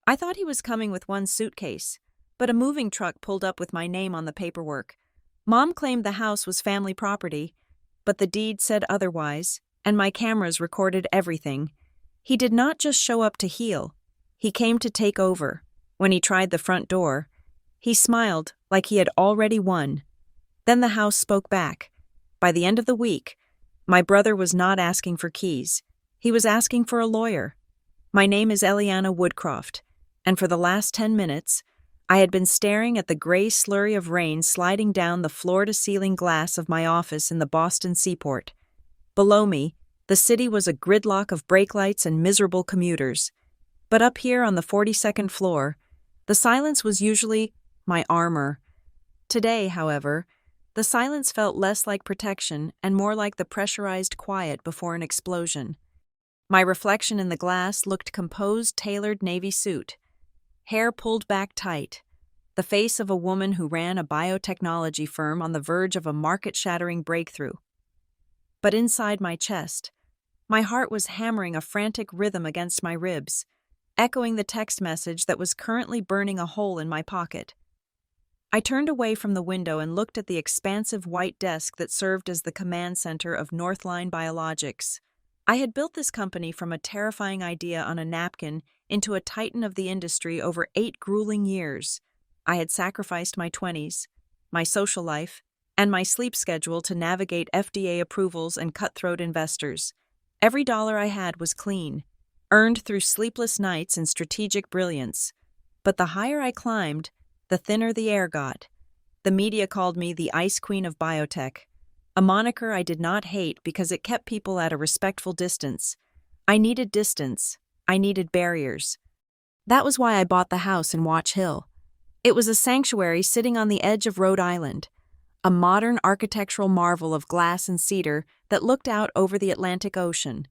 I thought he was coming with one suitcase, but a moving truck pulled up with my name on the paperwork. Mom claimed the house was family property, but the deed said otherwise, and my cameras recorded everything. He did not just show up to heal. He came to take over. When he tried the front door, he smiled like he had already won. Then the house spoke back. By the end of the week, my brother was not asking for keys. He was asking for a lawyer. My name is Eliana Woodcroft, and for the last 10 minutes, I had been staring at the gray slurry of rain sliding down the floor-to-ceiling glass of my office in the Boston seaport. Below me, the city was a gridlock of brake lights and miserable commuters. But up here on the 42nd floor, the silence was usually my armor. Today, however, the silence felt less like protection and more like the pressurized quiet before an explosion. My reflection in the glass looked composed, tailored navy suit, hair pulled back tight, the face of a woman who ran a biotechnology firm on the verge of a market-shattering breakthrough. But inside my chest, my heart was hammering a frantic rhythm against my ribs, echoing the text message that was currently burning a hole in my pocket. I turned away from the window and looked at the expansive white desk that served as the command center of Northline Biologics. I had built this company from a terrifying idea on a napkin into a titan of the industry over 8 grueling years. I had sacrificed my 20s, my social life, and my sleep schedule to navigate FDA approvals and cutthroat investors. Every dollar I had was clean, earned through sleepless nights and strategic brilliance. But the higher I climbed, the thinner the air got. The media called me the Ice Queen of Biotech, a moniker I did not hate because it kept people at a respectful distance. I needed distance. I needed barriers. That was why I bought the house in Watch Hill. It was a sanctuary sitting on the edge of Rhode Island, a modern architectural marvel of glass and cedar that looked out over the Atlantic Ocean.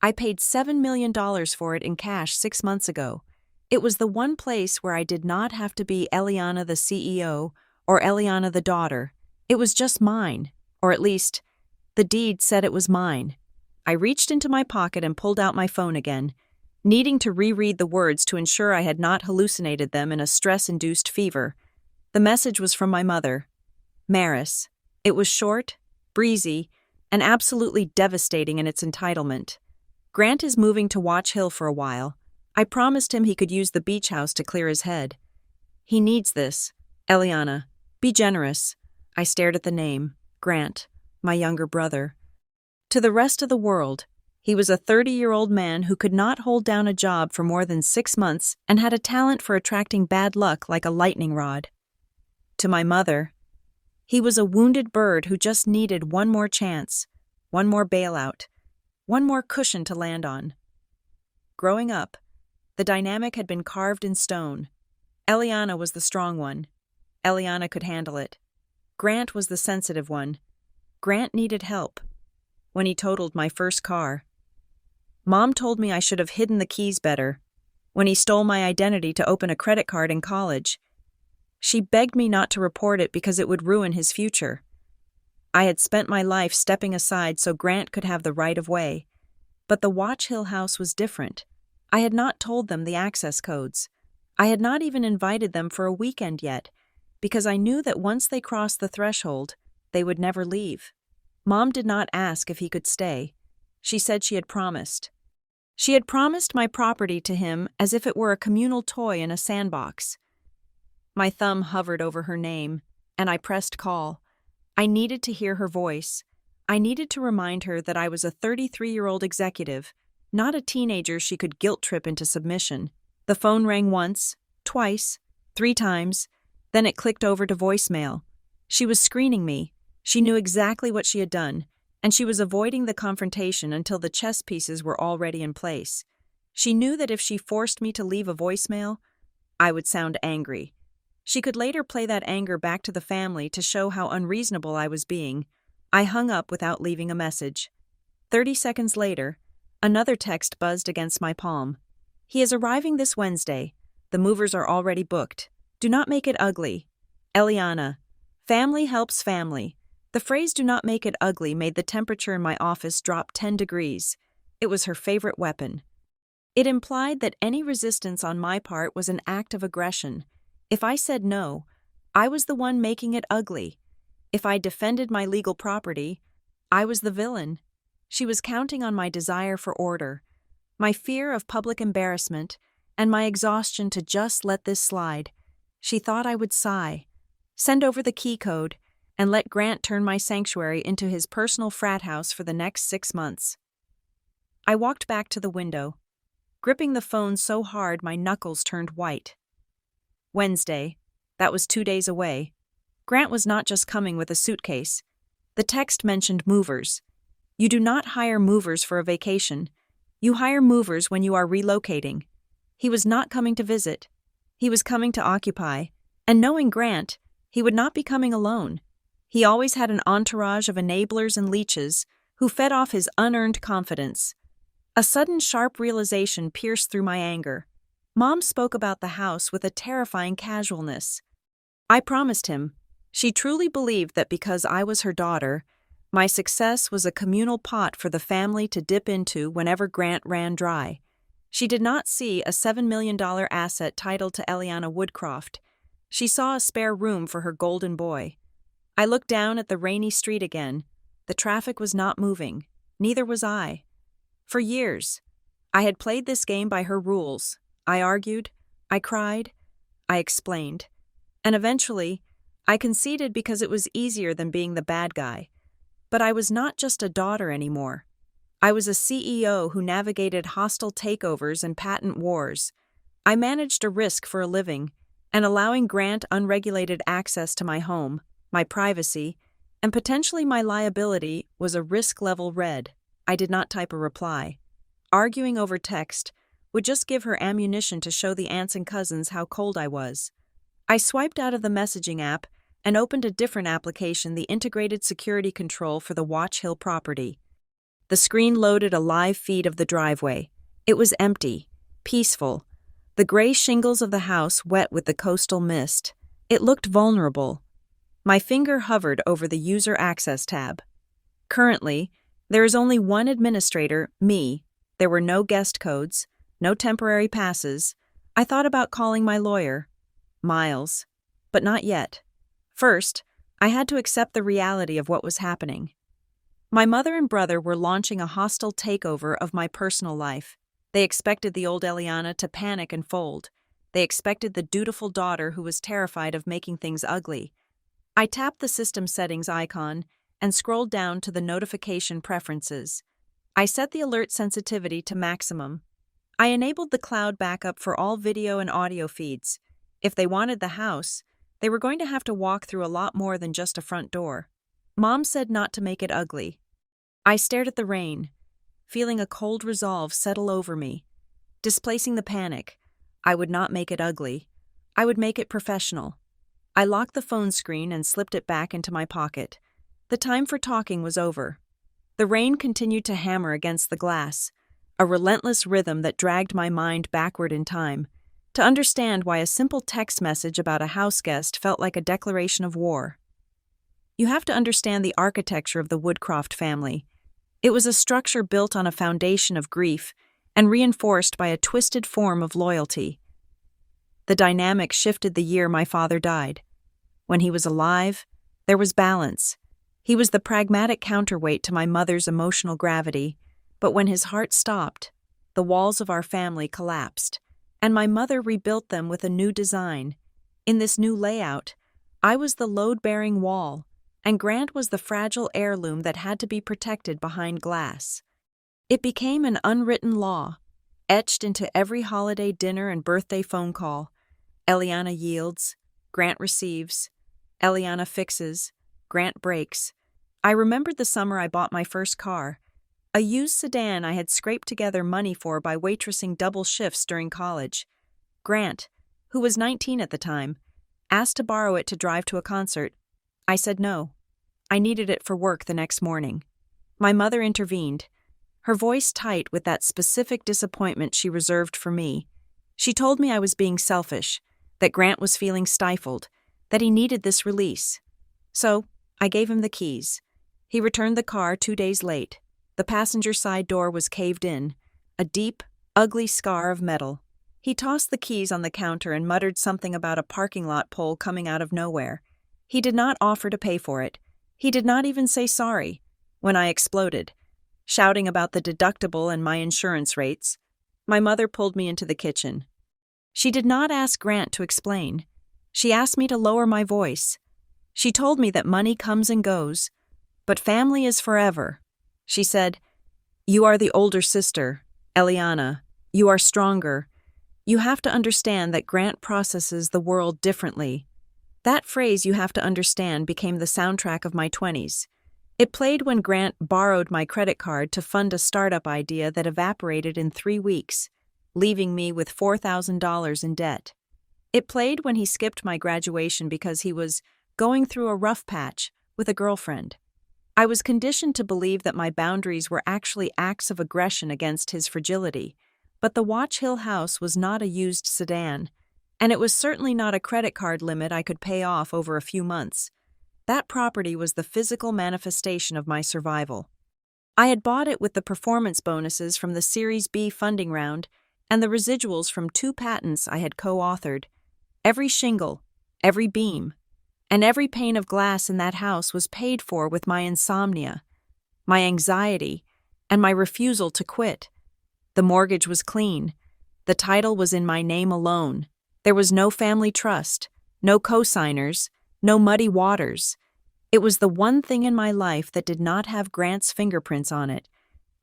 I paid $7 million for it in cash 6 months ago. It was the one place where I did not have to be Eliana the CEO or Eliana the daughter. It was just mine, or at least, the deed said it was mine. I reached into my pocket and pulled out my phone again, needing to reread the words to ensure I had not hallucinated them in a stress-induced fever. The message was from my mother, Maris. It was short, breezy, and absolutely devastating in its entitlement. Grant is moving to Watch Hill for a while. I promised him he could use the beach house to clear his head. He needs this. Eliana, be generous. I stared at the name. Grant, my younger brother. To the rest of the world, he was a 30-year-old man who could not hold down a job for more than 6 months and had a talent for attracting bad luck like a lightning rod. To my mother, he was a wounded bird who just needed one more chance, one more bailout, one more cushion to land on. Growing up, the dynamic had been carved in stone. Eliana was the strong one. Eliana could handle it. Grant was the sensitive one. Grant needed help. When he totaled my first car, Mom told me I should have hidden the keys better. When he stole my identity to open a credit card in college, she begged me not to report it because it would ruin his future. I had spent my life stepping aside so Grant could have the right of way. But the Watch Hill house was different. I had not told them the access codes. I had not even invited them for a weekend yet, because I knew that once they crossed the threshold, they would never leave. Mom did not ask if he could stay. She said she had promised. She had promised my property to him as if it were a communal toy in a sandbox. My thumb hovered over her name, and I pressed call. I needed to hear her voice. I needed to remind her that I was a 33-year-old executive, not a teenager she could guilt-trip into submission. The phone rang once, twice, 3 times, then it clicked over to voicemail. She was screening me. She knew exactly what she had done, and she was avoiding the confrontation until the chess pieces were already in place. She knew that if she forced me to leave a voicemail, I would sound angry. She could later play that anger back to the family to show how unreasonable I was being. I hung up without leaving a message. 30 seconds later, another text buzzed against my palm. He is arriving this Wednesday. The movers are already booked. Do not make it ugly. Eliana. Family helps family. The phrase "do not make it ugly" made the temperature in my office drop 10 degrees. It was her favorite weapon. It implied that any resistance on my part was an act of aggression. If I said no, I was the one making it ugly. If I defended my legal property, I was the villain. She was counting on my desire for order, my fear of public embarrassment, and my exhaustion to just let this slide. She thought I would sigh, send over the key code, and let Grant turn my sanctuary into his personal frat house for the next 6 months. I walked back to the window, gripping the phone so hard my knuckles turned white. Wednesday, that was 2 days away. Grant was not just coming with a suitcase. The text mentioned movers. You do not hire movers for a vacation. You hire movers when you are relocating. He was not coming to visit. He was coming to occupy. And knowing Grant, he would not be coming alone. He always had an entourage of enablers and leeches who fed off his unearned confidence. A sudden sharp realization pierced through my anger. Mom spoke about the house with a terrifying casualness. I promised him. She truly believed that because I was her daughter, my success was a communal pot for the family to dip into whenever Grant ran dry. She did not see a $7 million asset titled to Eliana Woodcroft. She saw a spare room for her golden boy. I looked down at the rainy street again. The traffic was not moving. Neither was I. For years, I had played this game by her rules. I argued, I cried, I explained. And eventually, I conceded because it was easier than being the bad guy. But I was not just a daughter anymore. I was a CEO who navigated hostile takeovers and patent wars. I managed a risk for a living, and allowing Grant unregulated access to my home, my privacy, and potentially my liability was a risk level red. I did not type a reply. Arguing over text would just give her ammunition to show the aunts and cousins how cold I was. I swiped out of the messaging app and opened a different application, the integrated security control for the Watch Hill property. The screen loaded a live feed of the driveway. It was empty, peaceful, the gray shingles of the house wet with the coastal mist. It looked vulnerable. My finger hovered over the User Access tab. Currently, there is only one administrator, me. There were no guest codes, no temporary passes. I thought about calling my lawyer, Miles, but not yet. First, I had to accept the reality of what was happening. My mother and brother were launching a hostile takeover of my personal life. They expected the old Eliana to panic and fold. They expected the dutiful daughter who was terrified of making things ugly. I tapped the system settings icon and scrolled down to the notification preferences. I set the alert sensitivity to maximum. I enabled the cloud backup for all video and audio feeds. If they wanted the house, they were going to have to walk through a lot more than just a front door. Mom said not to make it ugly. I stared at the rain, feeling a cold resolve settle over me. Displacing the panic, I would not make it ugly. I would make it professional. I locked the phone screen and slipped it back into my pocket. The time for talking was over. The rain continued to hammer against the glass, a relentless rhythm that dragged my mind backward in time, to understand why a simple text message about a house guest felt like a declaration of war. You have to understand the architecture of the Woodcroft family. It was a structure built on a foundation of grief and reinforced by a twisted form of loyalty. The dynamic shifted the year my father died. When he was alive, there was balance. He was the pragmatic counterweight to my mother's emotional gravity, but when his heart stopped, the walls of our family collapsed, and my mother rebuilt them with a new design. In this new layout, I was the load-bearing wall, and Grant was the fragile heirloom that had to be protected behind glass. It became an unwritten law, etched into every holiday dinner and birthday phone call. Eliana yields, Grant receives. Eliana fixes, Grant breaks. I remembered the summer I bought my first car, a used sedan I had scraped together money for by waitressing double shifts during college. Grant, who was 19 at the time, asked to borrow it to drive to a concert. I said no. I needed it for work the next morning. My mother intervened, her voice tight with that specific disappointment she reserved for me. She told me I was being selfish, that Grant was feeling stifled, that he needed this release. So, I gave him the keys. He returned the car 2 days late. The passenger side door was caved in. A deep, ugly scar of metal. He tossed the keys on the counter and muttered something about a parking lot pole coming out of nowhere. He did not offer to pay for it. He did not even say sorry. When I exploded, shouting about the deductible and my insurance rates, my mother pulled me into the kitchen. She did not ask Grant to explain. She asked me to lower my voice. She told me that money comes and goes, but family is forever. She said, "You are the older sister, Eliana. You are stronger. You have to understand that Grant processes the world differently." That phrase, "you have to understand," became the soundtrack of my 20s. It played when Grant borrowed my credit card to fund a startup idea that evaporated in 3 weeks, leaving me with $4,000 in debt. It played when he skipped my graduation because he was going through a rough patch with a girlfriend. I was conditioned to believe that my boundaries were actually acts of aggression against his fragility, but the Watch Hill house was not a used sedan, and it was certainly not a credit card limit I could pay off over a few months. That property was the physical manifestation of my survival. I had bought it with the performance bonuses from the Series B funding round and the residuals from 2 patents I had co-authored. Every shingle, every beam, and every pane of glass in that house was paid for with my insomnia, my anxiety, and my refusal to quit. The mortgage was clean. The title was in my name alone. There was no family trust, no co-signers, no muddy waters. It was the one thing in my life that did not have Grant's fingerprints on it,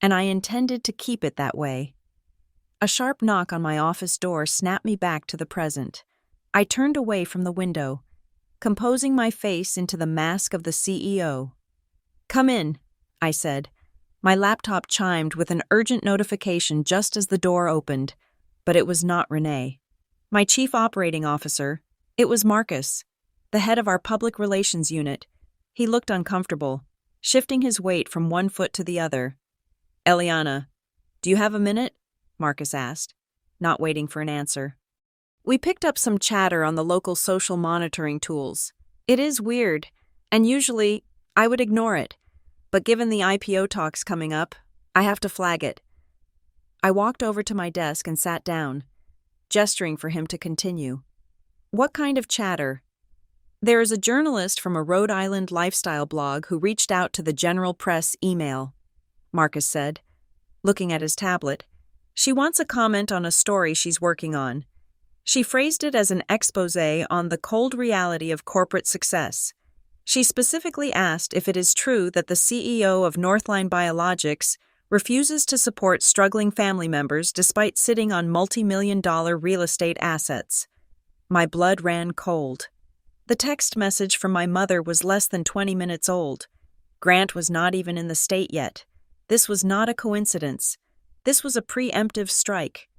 and I intended to keep it that way. A sharp knock on my office door snapped me back to the present. I turned away from the window, composing my face into the mask of the CEO. "Come in," I said. My laptop chimed with an urgent notification just as the door opened, but it was not Renee. My chief operating officer, it was Marcus, the head of our public relations unit. He looked uncomfortable, shifting his weight from one foot to the other. "Eliana, do you have a minute?" Marcus asked, not waiting for an answer. We picked up some chatter on the local social monitoring tools. It is weird, and usually I would ignore it, but given the IPO talks coming up, I have to flag it. I walked over to my desk and sat down, gesturing for him to continue. "What kind of chatter?" "There is a journalist from a Rhode Island lifestyle blog who reached out to the general press email," Marcus said, looking at his tablet. "She wants a comment on a story she's working on. She phrased it as an exposé on the cold reality of corporate success. She specifically asked if it is true that the CEO of Northline Biologics refuses to support struggling family members despite sitting on multi-million-dollar real estate assets." My blood ran cold. The text message from my mother was less than 20 minutes old. Grant was not even in the state yet. This was not a coincidence. This was a preemptive strike.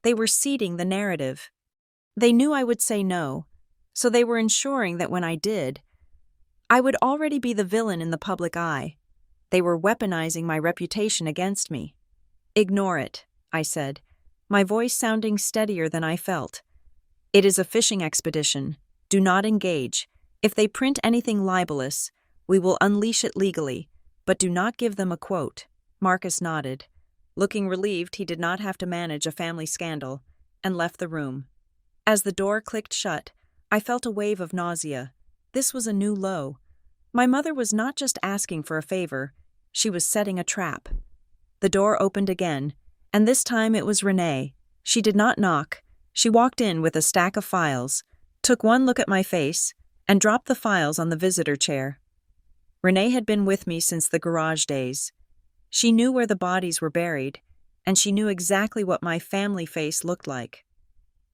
They were seeding the narrative. They knew I would say no, so they were ensuring that when I did, I would already be the villain in the public eye. They were weaponizing my reputation against me. "Ignore it," I said, my voice sounding steadier than I felt. "It is a fishing expedition. Do not engage. If they print anything libelous, we will unleash it legally, but do not give them a quote." Marcus nodded, looking relieved he did not have to manage a family scandal, and left the room. As the door clicked shut, I felt a wave of nausea. This was a new low. My mother was not just asking for a favor, she was setting a trap. The door opened again, and this time it was Renee. She did not knock. She walked in with a stack of files, took one look at my face, and dropped the files on the visitor chair. Renee had been with me since the garage days. She knew where the bodies were buried, and she knew exactly what my family face looked like.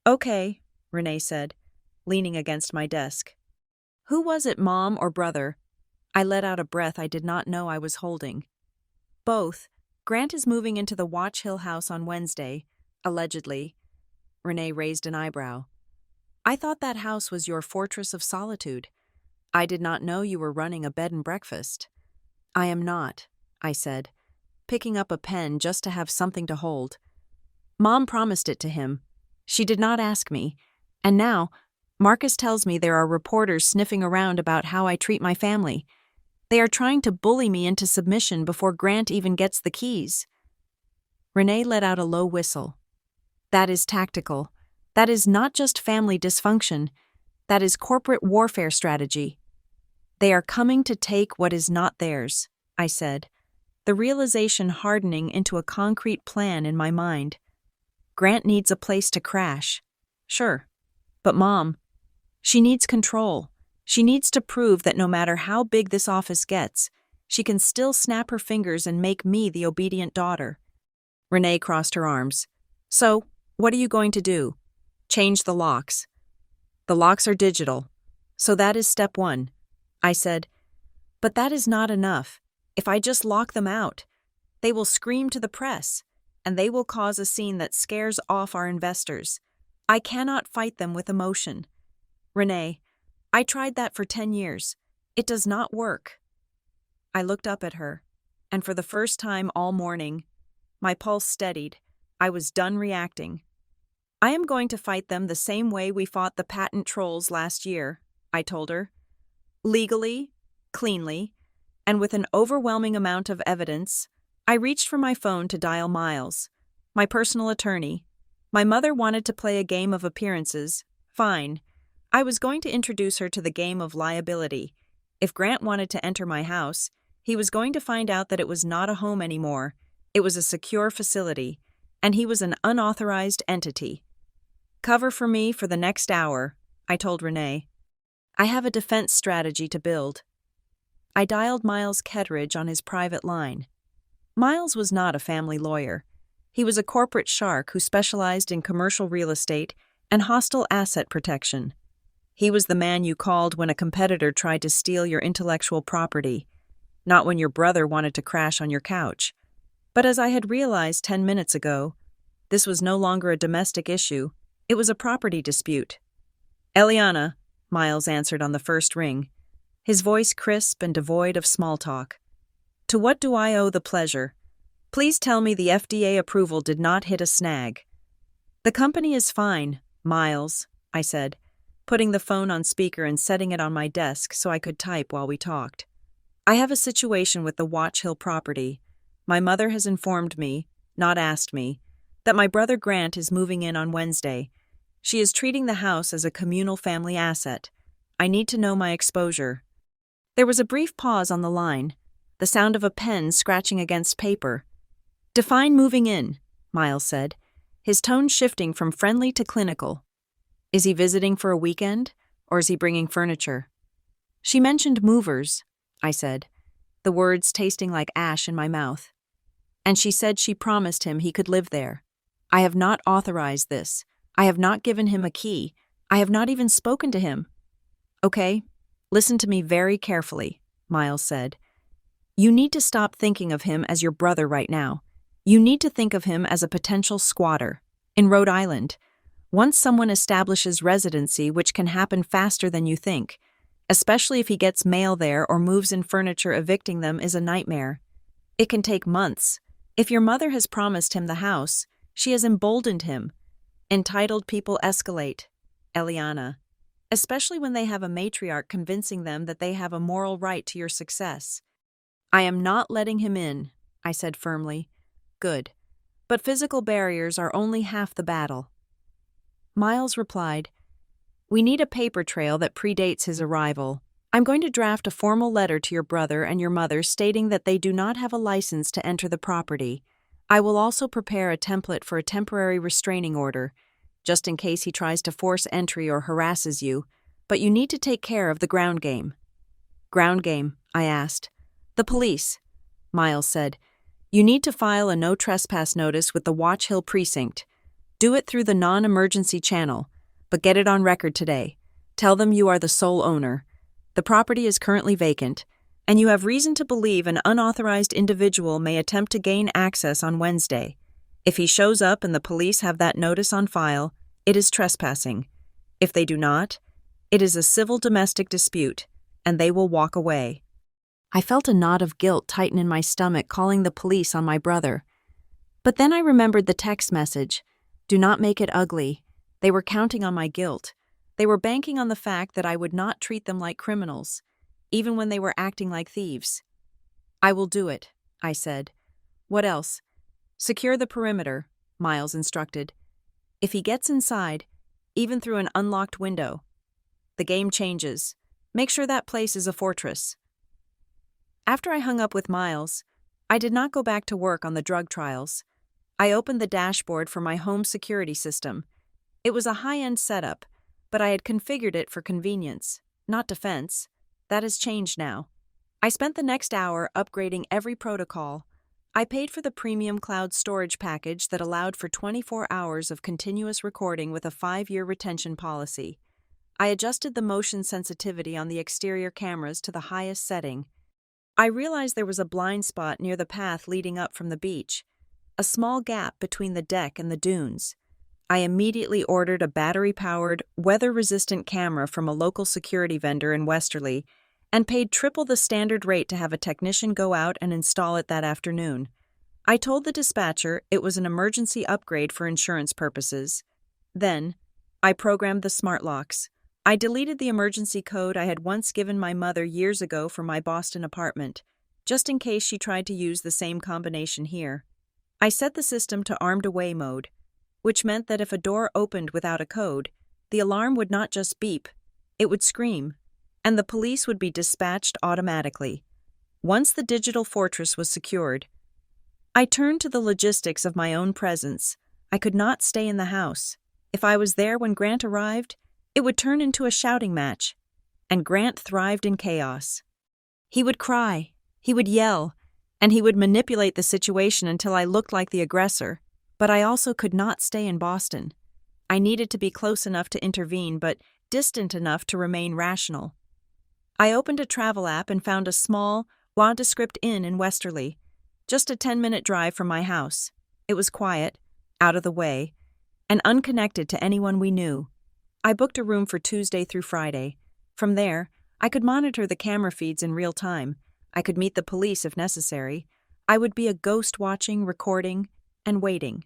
"Okay," Renee said, leaning against my desk. "Who was it, Mom or brother?" I let out a breath I did not know I was holding. "Both. Grant is moving into the Watch Hill house on Wednesday, allegedly." Renee raised an eyebrow. "I thought that house was your fortress of solitude. I did not know you were running a bed and breakfast." "I am not," I said, picking up a pen just to have something to hold. "Mom promised it to him. She did not ask me, and now Marcus tells me there are reporters sniffing around about how I treat my family. They are trying to bully me into submission before Grant even gets the keys." Renee let out a low whistle. That is tactical. That is not just family dysfunction. That is corporate warfare strategy. They are coming to take what is not theirs, I said, the realization hardening into a concrete plan in my mind. Grant needs a place to crash. Sure. But Mom, she needs control. She needs to prove that no matter how big this office gets, she can still snap her fingers and make me the obedient daughter. Renee crossed her arms. So, what are you going to do? Change the locks. The locks are digital. So that is step one. I said, but that is not enough. If I just lock them out, they will scream to the press, and they will cause a scene that scares off our investors. I cannot fight them with emotion. Renee, I tried that for 10 years. It does not work. I looked up at her, and for the first time all morning, my pulse steadied. I was done reacting. I am going to fight them the same way we fought the patent trolls last year, I told her. Legally, cleanly, and with an overwhelming amount of evidence. I reached for my phone to dial Miles, my personal attorney. My mother wanted to play a game of appearances. Fine. I was going to introduce her to the game of liability. If Grant wanted to enter my house, he was going to find out that it was not a home anymore. It was a secure facility, and he was an unauthorized entity. Cover for me for the next hour, I told Renee. I have a defense strategy to build. I dialed Miles Ketteridge on his private line. Miles was not a family lawyer. He was a corporate shark who specialized in commercial real estate and hostile asset protection. He was the man you called when a competitor tried to steal your intellectual property, not when your brother wanted to crash on your couch. But as I had realized 10 minutes ago, this was no longer a domestic issue. It was a property dispute. Eliana, Miles answered on the first ring, his voice crisp and devoid of small talk. To what do I owe the pleasure? Please tell me the FDA approval did not hit a snag. The company is fine, Miles, I said, putting the phone on speaker and setting it on my desk so I could type while we talked. I have a situation with the Watch Hill property. My mother has informed me, not asked me, that my brother Grant is moving in on Wednesday. She is treating the house as a communal family asset. I need to know my exposure. There was a brief pause on the line, the sound of a pen scratching against paper. Define moving in, Miles said, his tone shifting from friendly to clinical. Is he visiting for a weekend, or is he bringing furniture? She mentioned movers, I said, the words tasting like ash in my mouth. And she said she promised him he could live there. I have not authorized this. I have not given him a key. I have not even spoken to him. Okay, listen to me very carefully, Miles said. You need to stop thinking of him as your brother right now. You need to think of him as a potential squatter. In Rhode Island, once someone establishes residency, which can happen faster than you think, especially if he gets mail there or moves in furniture, evicting them is a nightmare. It can take months. If your mother has promised him the house, she has emboldened him. Entitled people escalate, Eliana, especially when they have a matriarch convincing them that they have a moral right to your success. I am not letting him in, I said firmly. Good. But physical barriers are only half the battle. Miles replied, We need a paper trail that predates his arrival. I'm going to draft a formal letter to your brother and your mother stating that they do not have a license to enter the property. I will also prepare a template for a temporary restraining order, just in case he tries to force entry or harasses you, but you need to take care of the ground game. Ground game, I asked. The police, Miles said. You need to file a no trespass notice with the Watch Hill precinct. Do it through the non-emergency channel, but get it on record today. Tell them you are the sole owner. The property is currently vacant, and you have reason to believe an unauthorized individual may attempt to gain access on Wednesday. If he shows up and the police have that notice on file, it is trespassing. If they do not, it is a civil domestic dispute, and they will walk away. I felt a knot of guilt tighten in my stomach calling the police on my brother. But then I remembered the text message. Do not make it ugly. They were counting on my guilt. They were banking on the fact that I would not treat them like criminals, even when they were acting like thieves. I will do it, I said. What else? Secure the perimeter, Miles instructed. If he gets inside, even through an unlocked window, the game changes. Make sure that place is a fortress. After I hung up with Miles, I did not go back to work on the drug trials. I opened the dashboard for my home security system. It was a high-end setup, but I had configured it for convenience, not defense. That has changed now. I spent the next hour upgrading every protocol. I paid for the premium cloud storage package that allowed for 24 hours of continuous recording with a 5-year retention policy. I adjusted the motion sensitivity on the exterior cameras to the highest setting. I realized there was a blind spot near the path leading up from the beach, a small gap between the deck and the dunes. I immediately ordered a battery-powered, weather-resistant camera from a local security vendor in Westerly and paid triple the standard rate to have a technician go out and install it that afternoon. I told the dispatcher it was an emergency upgrade for insurance purposes. Then, I programmed the smart locks. I deleted the emergency code I had once given my mother years ago for my Boston apartment, just in case she tried to use the same combination here. I set the system to armed away mode, which meant that if a door opened without a code, the alarm would not just beep, it would scream, and the police would be dispatched automatically. Once the digital fortress was secured, I turned to the logistics of my own presence. I could not stay in the house. If I was there when Grant arrived, it would turn into a shouting match, and Grant thrived in chaos. He would cry, he would yell, and he would manipulate the situation until I looked like the aggressor. But I also could not stay in Boston. I needed to be close enough to intervene, but distant enough to remain rational. I opened a travel app and found a small, nondescript inn in Westerly, just a 10-minute drive from my house. It was quiet, out of the way, and unconnected to anyone we knew. I booked a room for Tuesday through Friday. From there, I could monitor the camera feeds in real time. I could meet the police if necessary. I would be a ghost watching, recording, and waiting.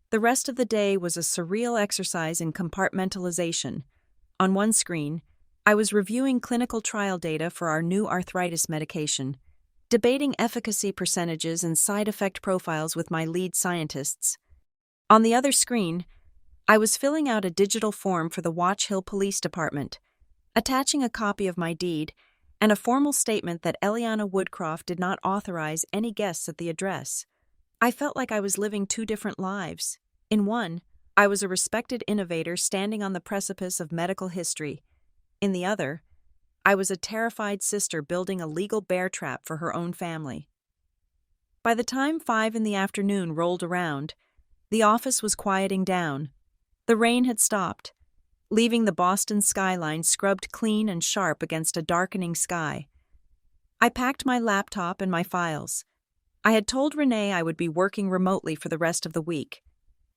The rest of the day was a surreal exercise in compartmentalization. On one screen, I was reviewing clinical trial data for our new arthritis medication, debating efficacy percentages and side effect profiles with my lead scientists. On the other screen, I was filling out a digital form for the Watch Hill Police Department, attaching a copy of my deed and a formal statement that Eliana Woodcroft did not authorize any guests at the address. I felt like I was living two different lives. In one, I was a respected innovator standing on the precipice of medical history. In the other, I was a terrified sister building a legal bear trap for her own family. By the time 5 p.m. rolled around, the office was quieting down. The rain had stopped, leaving the Boston skyline scrubbed clean and sharp against a darkening sky. I packed my laptop and my files. I had told Renee I would be working remotely for the rest of the week.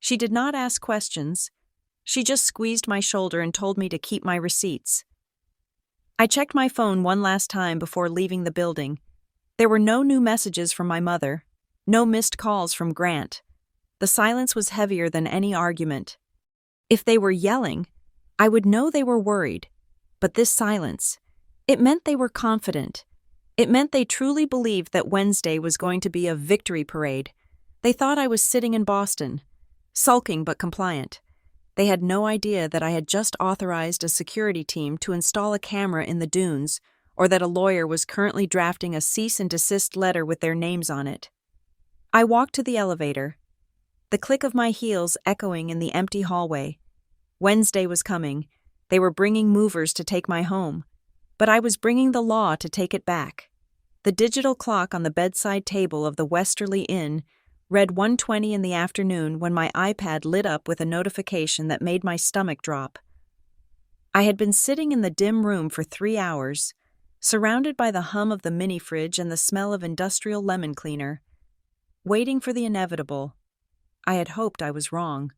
She did not ask questions. She just squeezed my shoulder and told me to keep my receipts. I checked my phone one last time before leaving the building. There were no new messages from my mother, no missed calls from Grant. The silence was heavier than any argument. If they were yelling, I would know they were worried. But this silence, it meant they were confident. It meant they truly believed that Wednesday was going to be a victory parade. They thought I was sitting in Boston, sulking but compliant. They had no idea that I had just authorized a security team to install a camera in the dunes, or that a lawyer was currently drafting a cease and desist letter with their names on it. I walked to the elevator, the click of my heels echoing in the empty hallway. Wednesday was coming. They were bringing movers to take my home, but I was bringing the law to take it back. The digital clock on the bedside table of the Westerly Inn read 1:20 in the afternoon when my iPad lit up with a notification that made my stomach drop. I had been sitting in the dim room for 3 hours, surrounded by the hum of the mini-fridge and the smell of industrial lemon cleaner, waiting for the inevitable. I had hoped I was wrong.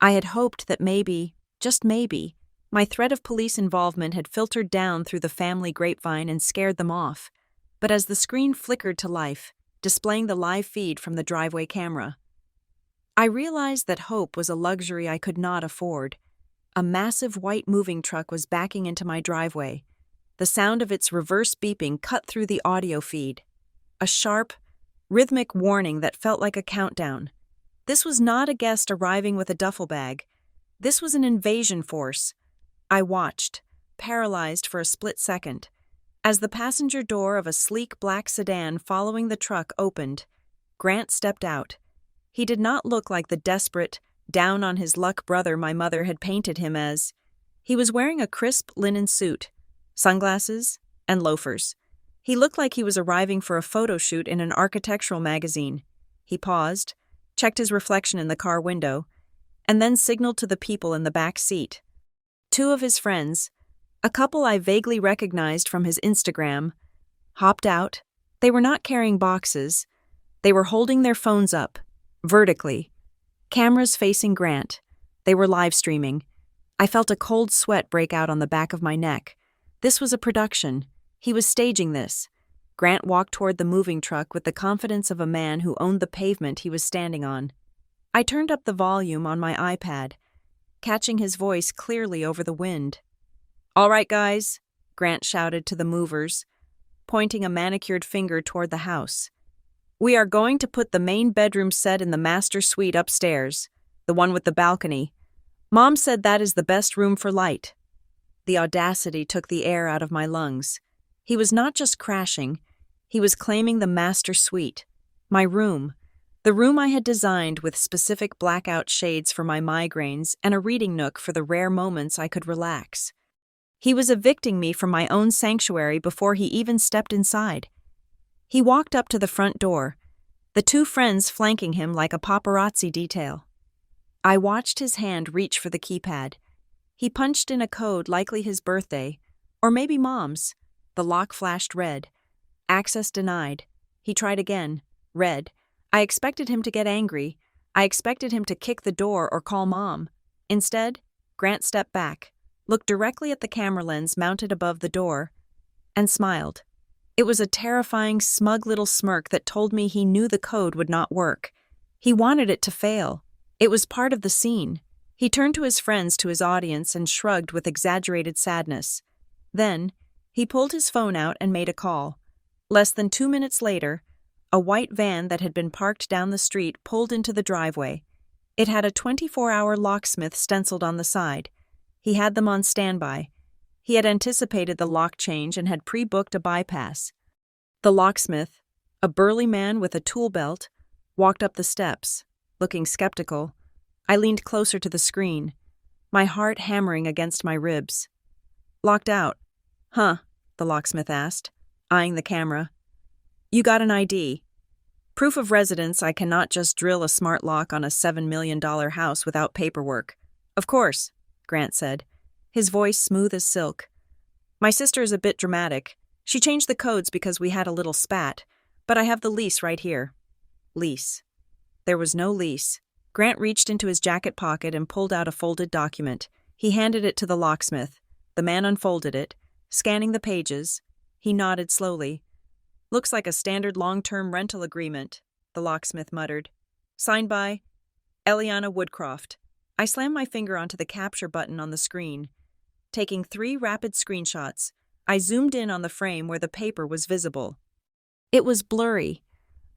I had hoped that maybe, just maybe, my threat of police involvement had filtered down through the family grapevine and scared them off. But as the screen flickered to life, displaying the live feed from the driveway camera, I realized that hope was a luxury I could not afford. A massive white moving truck was backing into my driveway. The sound of its reverse beeping cut through the audio feed. A sharp, rhythmic warning that felt like a countdown. This was not a guest arriving with a duffel bag. This was an invasion force. I watched, paralyzed for a split second, as the passenger door of a sleek black sedan following the truck opened. Grant stepped out. He did not look like the desperate, down-on-his-luck brother my mother had painted him as. He was wearing a crisp linen suit, sunglasses, and loafers. He looked like he was arriving for a photo shoot in an architectural magazine. He paused, checked his reflection in the car window, and then signaled to the people in the back seat. Two of his friends, a couple I vaguely recognized from his Instagram, hopped out. They were not carrying boxes. They were holding their phones up, vertically, cameras facing Grant. They were live streaming. I felt a cold sweat break out on the back of my neck. This was a production. He was staging this. Grant walked toward the moving truck with the confidence of a man who owned the pavement he was standing on. I turned up the volume on my iPad, catching his voice clearly over the wind. "All right, guys," Grant shouted to the movers, pointing a manicured finger toward the house. "We are going to put the main bedroom set in the master suite upstairs, the one with the balcony. Mom said that is the best room for light." The audacity took the air out of my lungs. He was not just crashing, he was claiming the master suite, my room, the room I had designed with specific blackout shades for my migraines and a reading nook for the rare moments I could relax. He was evicting me from my own sanctuary before he even stepped inside. He walked up to the front door, the two friends flanking him like a paparazzi detail. I watched his hand reach for the keypad. He punched in a code, likely his birthday, or maybe Mom's. The lock flashed red. Access denied. He tried again. Red. I expected him to get angry. I expected him to kick the door or call Mom. Instead, Grant stepped back, looked directly at the camera lens mounted above the door, and smiled. It was a terrifying, smug little smirk that told me he knew the code would not work. He wanted it to fail. It was part of the scene. He turned to his friends, to his audience, and shrugged with exaggerated sadness. Then, he pulled his phone out and made a call. Less than 2 minutes later, a white van that had been parked down the street pulled into the driveway. It had a 24-hour locksmith stenciled on the side. He had them on standby. He had anticipated the lock change and had pre-booked a bypass. The locksmith, a burly man with a tool belt, walked up the steps, looking skeptical. I leaned closer to the screen, my heart hammering against my ribs. "Locked out." "Huh," the locksmith asked, eyeing the camera. "You got an ID. Proof of residence. I cannot just drill a smart lock on a $7 million house without paperwork." "Of course," Grant said, his voice smooth as silk. "My sister is a bit dramatic. She changed the codes because we had a little spat, but I have the lease right here." Lease. There was no lease. Grant reached into his jacket pocket and pulled out a folded document. He handed it to the locksmith. The man unfolded it, scanning the pages. He nodded slowly. "Looks like a standard long-term rental agreement," the locksmith muttered. "Signed by Eliana Woodcroft." I slammed my finger onto the capture button on the screen. Taking 3 rapid screenshots, I zoomed in on the frame where the paper was visible. It was blurry,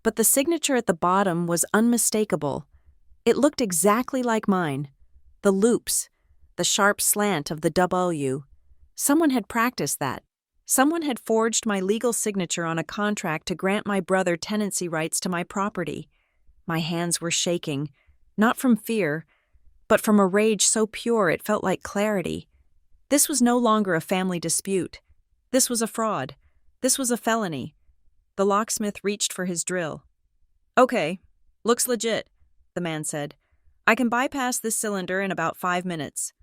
but the signature at the bottom was unmistakable. It looked exactly like mine. The loops, the sharp slant of the W. Someone had practiced that. Someone had forged my legal signature on a contract to grant my brother tenancy rights to my property. My hands were shaking, not from fear, but from a rage so pure it felt like clarity. This was no longer a family dispute. This was a fraud. This was a felony. The locksmith reached for his drill. "Okay, looks legit," the man said. "I can bypass this cylinder in about 5 minutes."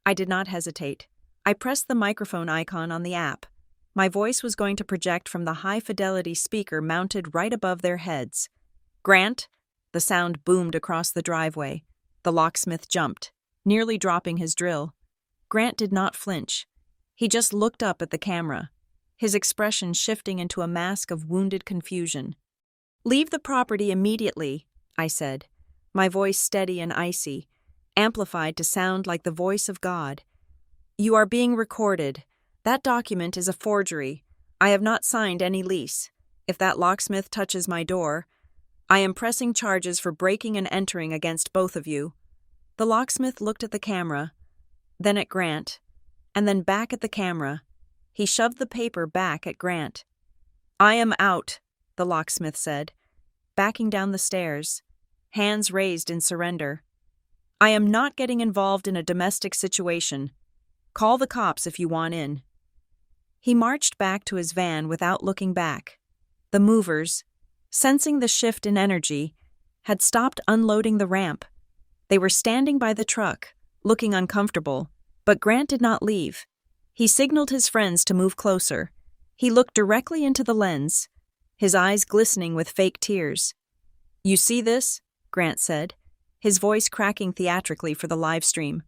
I did not hesitate. I pressed the microphone icon on the app. My voice was going to project from the high-fidelity speaker mounted right above their heads. "Grant!" The sound boomed across the driveway. The locksmith jumped, nearly dropping his drill. Grant did not flinch. He just looked up at the camera, his expression shifting into a mask of wounded confusion. "Leave the property immediately," I said, my voice steady and icy, amplified to sound like the voice of God. "You are being recorded. That document is a forgery. I have not signed any lease. If that locksmith touches my door, I am pressing charges for breaking and entering against both of you." The locksmith looked at the camera, then at Grant, and then back at the camera. He shoved the paper back at Grant. "I am out," the locksmith said, backing down the stairs, hands raised in surrender. "I am not getting involved in a domestic situation. Call the cops if you want in." He marched back to his van without looking back. The movers, sensing the shift in energy, had stopped unloading the ramp. They were standing by the truck, looking uncomfortable, but Grant did not leave. He signaled his friends to move closer. He looked directly into the lens, his eyes glistening with fake tears. "You see this?" Grant said, his voice cracking theatrically for the live stream.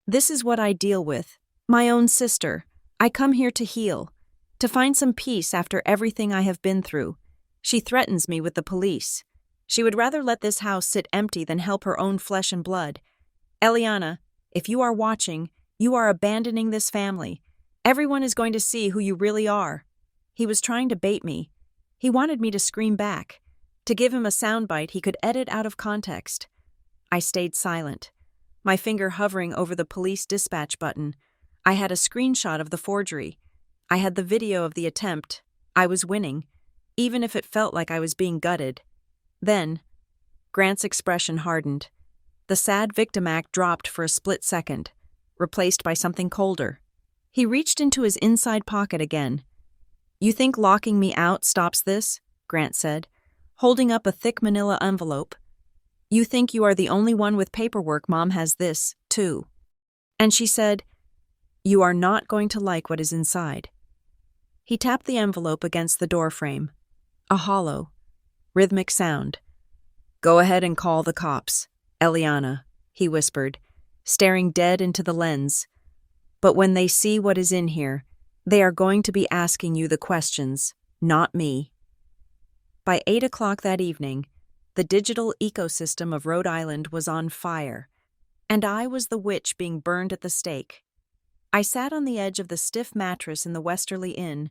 "This is what I deal with. My own sister. I come here to heal, to find some peace after everything I have been through. She threatens me with the police. She would rather let this house sit empty than help her own flesh and blood. Eliana, if you are watching, you are abandoning this family. Everyone is going to see who you really are." He was trying to bait me. He wanted me to scream back, to give him a soundbite he could edit out of context. I stayed silent, my finger hovering over the police dispatch button. I had a screenshot of the forgery. I had the video of the attempt. I was winning, even if it felt like I was being gutted. Then, Grant's expression hardened. The sad victim act dropped for a split second, replaced by something colder. He reached into his inside pocket again. "You think locking me out stops this?" Grant said, holding up a thick manila envelope. "You think you are the only one with paperwork Mom has this, too." And she said, "You are not going to like what is inside." He tapped the envelope against the doorframe. A hollow, rhythmic sound. "Go ahead and call the cops, Eliana," he whispered, staring dead into the lens. "But when they see what is in here, they are going to be asking you the questions, not me." By 8 o'clock that evening, the digital ecosystem of Rhode Island was on fire, and I was the witch being burned at the stake. I sat on the edge of the stiff mattress in the Westerly Inn,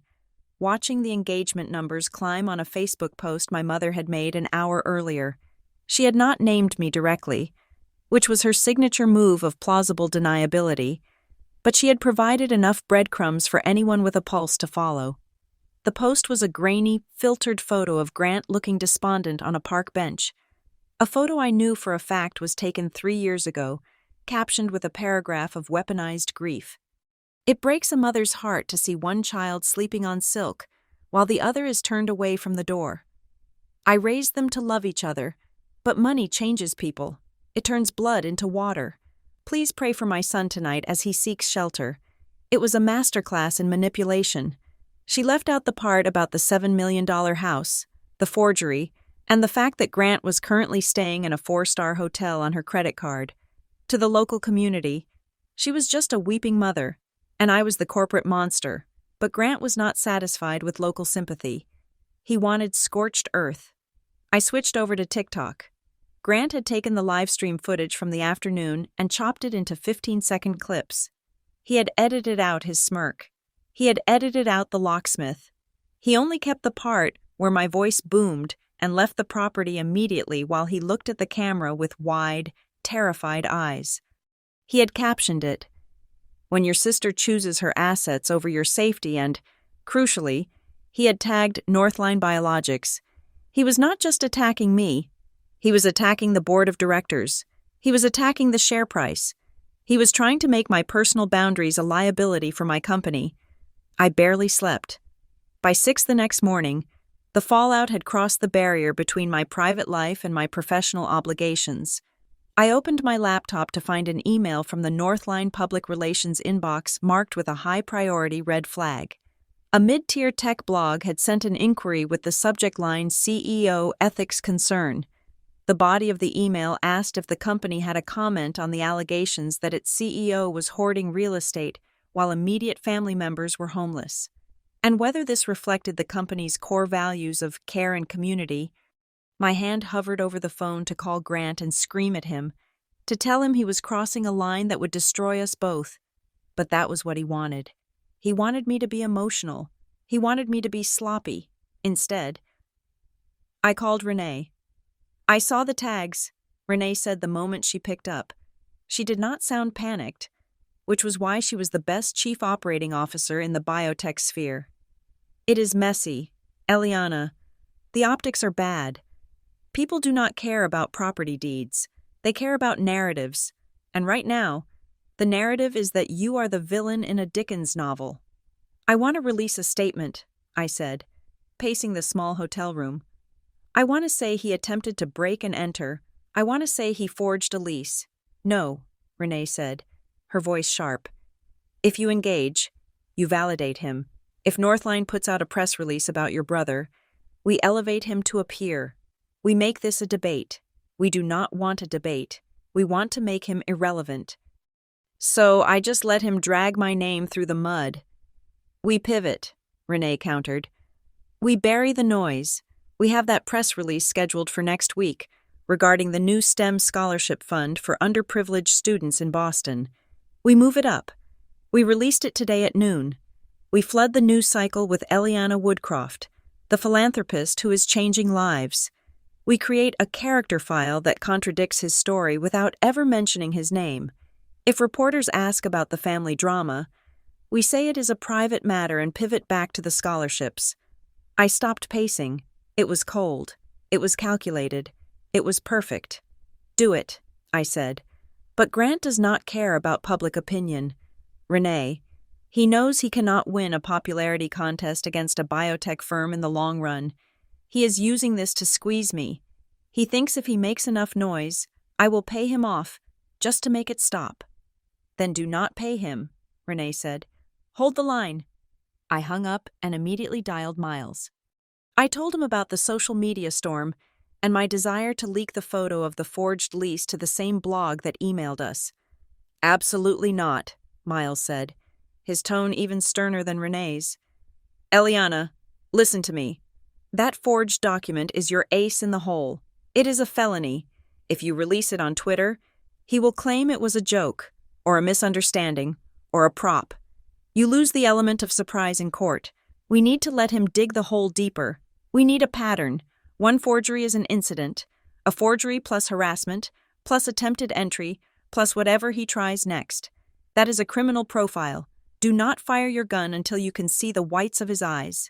watching the engagement numbers climb on a Facebook post my mother had made an hour earlier. She had not named me directly, which was her signature move of plausible deniability, but she had provided enough breadcrumbs for anyone with a pulse to follow. The post was a grainy, filtered photo of Grant looking despondent on a park bench. A photo I knew for a fact was taken 3 years ago, captioned with a paragraph of weaponized grief. It breaks a mother's heart to see one child sleeping on silk, while the other is turned away from the door. I raised them to love each other, but money changes people. It turns blood into water. Please pray for my son tonight as he seeks shelter. It was a masterclass in manipulation. She left out the part about the $7 million house, the forgery, and the fact that Grant was currently staying in a 4-star hotel on her credit card. To the local community, she was just a weeping mother, and I was the corporate monster, but Grant was not satisfied with local sympathy. He wanted scorched earth. I switched over to TikTok. Grant had taken the live stream footage from the afternoon and chopped it into 15-second clips. He had edited out his smirk. He had edited out the locksmith. He only kept the part where my voice boomed and left the property immediately while he looked at the camera with wide, terrified eyes. He had captioned it, "When your sister chooses her assets over your safety," and, crucially, he had tagged Northline Biologics. He was not just attacking me. He was attacking the board of directors. He was attacking the share price. He was trying to make my personal boundaries a liability for my company. I barely slept. By 6 the next morning, the fallout had crossed the barrier between my private life and my professional obligations. I opened my laptop to find an email from the Northline Public Relations inbox marked with a high-priority red flag. A mid-tier tech blog had sent an inquiry with the subject line CEO Ethics Concern. The body of the email asked if the company had a comment on the allegations that its CEO was hoarding real estate while immediate family members were homeless, and whether this reflected the company's core values of care and community. My hand hovered over the phone to call Grant and scream at him, to tell him he was crossing a line that would destroy us both. But that was what he wanted. He wanted me to be emotional. He wanted me to be sloppy. Instead, I called Renee. "I saw the tags," Renee said the moment she picked up. She did not sound panicked, which was why she was the best chief operating officer in the biotech sphere. It is messy, Eliana. The optics are bad. People do not care about property deeds. They care about narratives. And right now, the narrative is that you are the villain in a Dickens novel. I want to release a statement, I said, pacing the small hotel room. I want to say he attempted to break and enter. I want to say he forged a lease. No, Renee said, her voice sharp. If you engage, you validate him. If Northline puts out a press release about your brother, we elevate him to a peer. We make this a debate. We do not want a debate. We want to make him irrelevant. So I just let him drag my name through the mud. We pivot, Renee countered. We bury the noise. We have that press release scheduled for next week regarding the new STEM scholarship fund for underprivileged students in Boston. We move it up. We released it today at noon. We flood the news cycle with Eliana Woodcroft, the philanthropist who is changing lives. We create a character file that contradicts his story without ever mentioning his name. If reporters ask about the family drama, we say it is a private matter and pivot back to the scholarships. I stopped pacing. It was cold. It was calculated. It was perfect. Do it, I said. But Grant does not care about public opinion. Renee, he knows he cannot win a popularity contest against a biotech firm in the long run. He is using this to squeeze me. He thinks if he makes enough noise, I will pay him off, just to make it stop. Then do not pay him, Renee said. Hold the line. I hung up and immediately dialed Miles. I told him about the social media storm and my desire to leak the photo of the forged lease to the same blog that emailed us. Absolutely not, Miles said, his tone even sterner than Renee's. Eliana, listen to me. That forged document is your ace in the hole. It is a felony. If you release it on Twitter, he will claim it was a joke, or a misunderstanding, or a prop. You lose the element of surprise in court. We need to let him dig the hole deeper. We need a pattern. One forgery is an incident. A forgery plus harassment, plus attempted entry, plus whatever he tries next. That is a criminal profile. Do not fire your gun until you can see the whites of his eyes.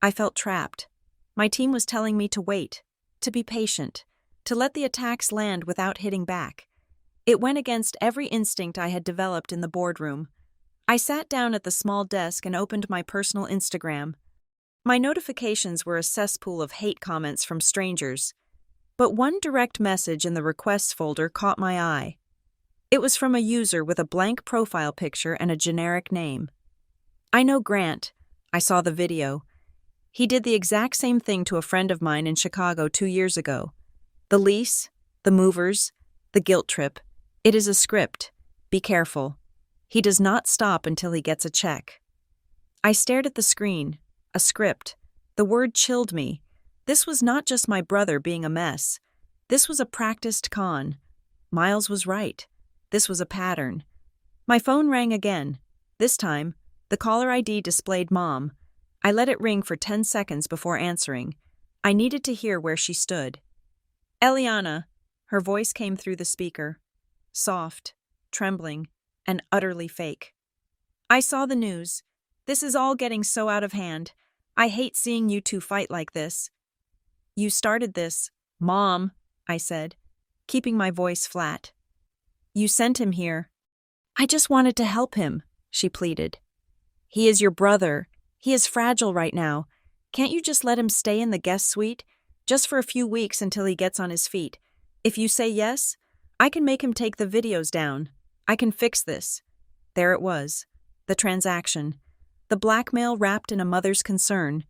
I felt trapped. My team was telling me to wait, to be patient, to let the attacks land without hitting back. It went against every instinct I had developed in the boardroom. I sat down at the small desk and opened my personal Instagram. My notifications were a cesspool of hate comments from strangers, but one direct message in the requests folder caught my eye. It was from a user with a blank profile picture and a generic name. I know Grant. I saw the video. He did the exact same thing to a friend of mine in Chicago 2 years ago. The lease, the movers, the guilt trip. It is a script. Be careful. He does not stop until he gets a check. I stared at the screen. A script. The word chilled me. This was not just my brother being a mess. This was a practiced con. Miles was right. This was a pattern. My phone rang again. This time, the caller ID displayed Mom. I let it ring for 10 seconds before answering. I needed to hear where she stood. Eliana, her voice came through the speaker. Soft, trembling, and utterly fake. I saw the news. This is all getting so out of hand. I hate seeing you two fight like this. You started this, Mom, I said, keeping my voice flat. You sent him here. I just wanted to help him, she pleaded. He is your brother. He is fragile right now. Can't you just let him stay in the guest suite? Just for a few weeks until he gets on his feet. If you say yes, I can make him take the videos down. I can fix this. There it was. The transaction. The blackmail wrapped in a mother's concern.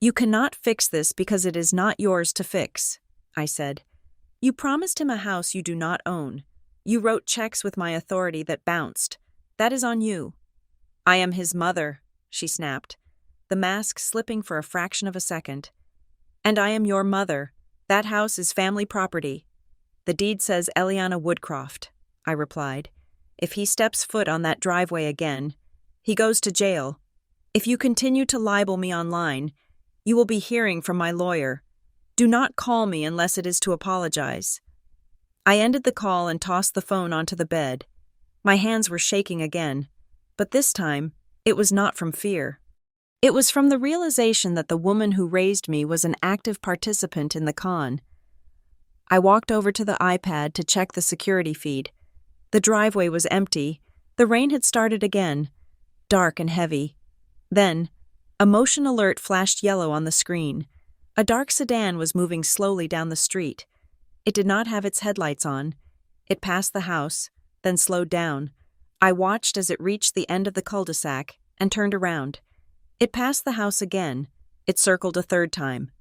You cannot fix this because it is not yours to fix, I said. You promised him a house you do not own. You wrote checks with my authority that bounced. That is on you. I am his mother, she snapped, the mask slipping for a fraction of a second. And I am your mother. That house is family property. The deed says Eliana Woodcroft, I replied. If he steps foot on that driveway again, he goes to jail. If you continue to libel me online, you will be hearing from my lawyer. Do not call me unless it is to apologize. I ended the call and tossed the phone onto the bed. My hands were shaking again, but this time, it was not from fear. It was from the realization that the woman who raised me was an active participant in the con. I walked over to the iPad to check the security feed. The driveway was empty. The rain had started again, dark and heavy. Then, a motion alert flashed yellow on the screen. A dark sedan was moving slowly down the street. It did not have its headlights on. It passed the house, then slowed down. I watched as it reached the end of the cul-de-sac and turned around. It passed the house again. It circled a third time.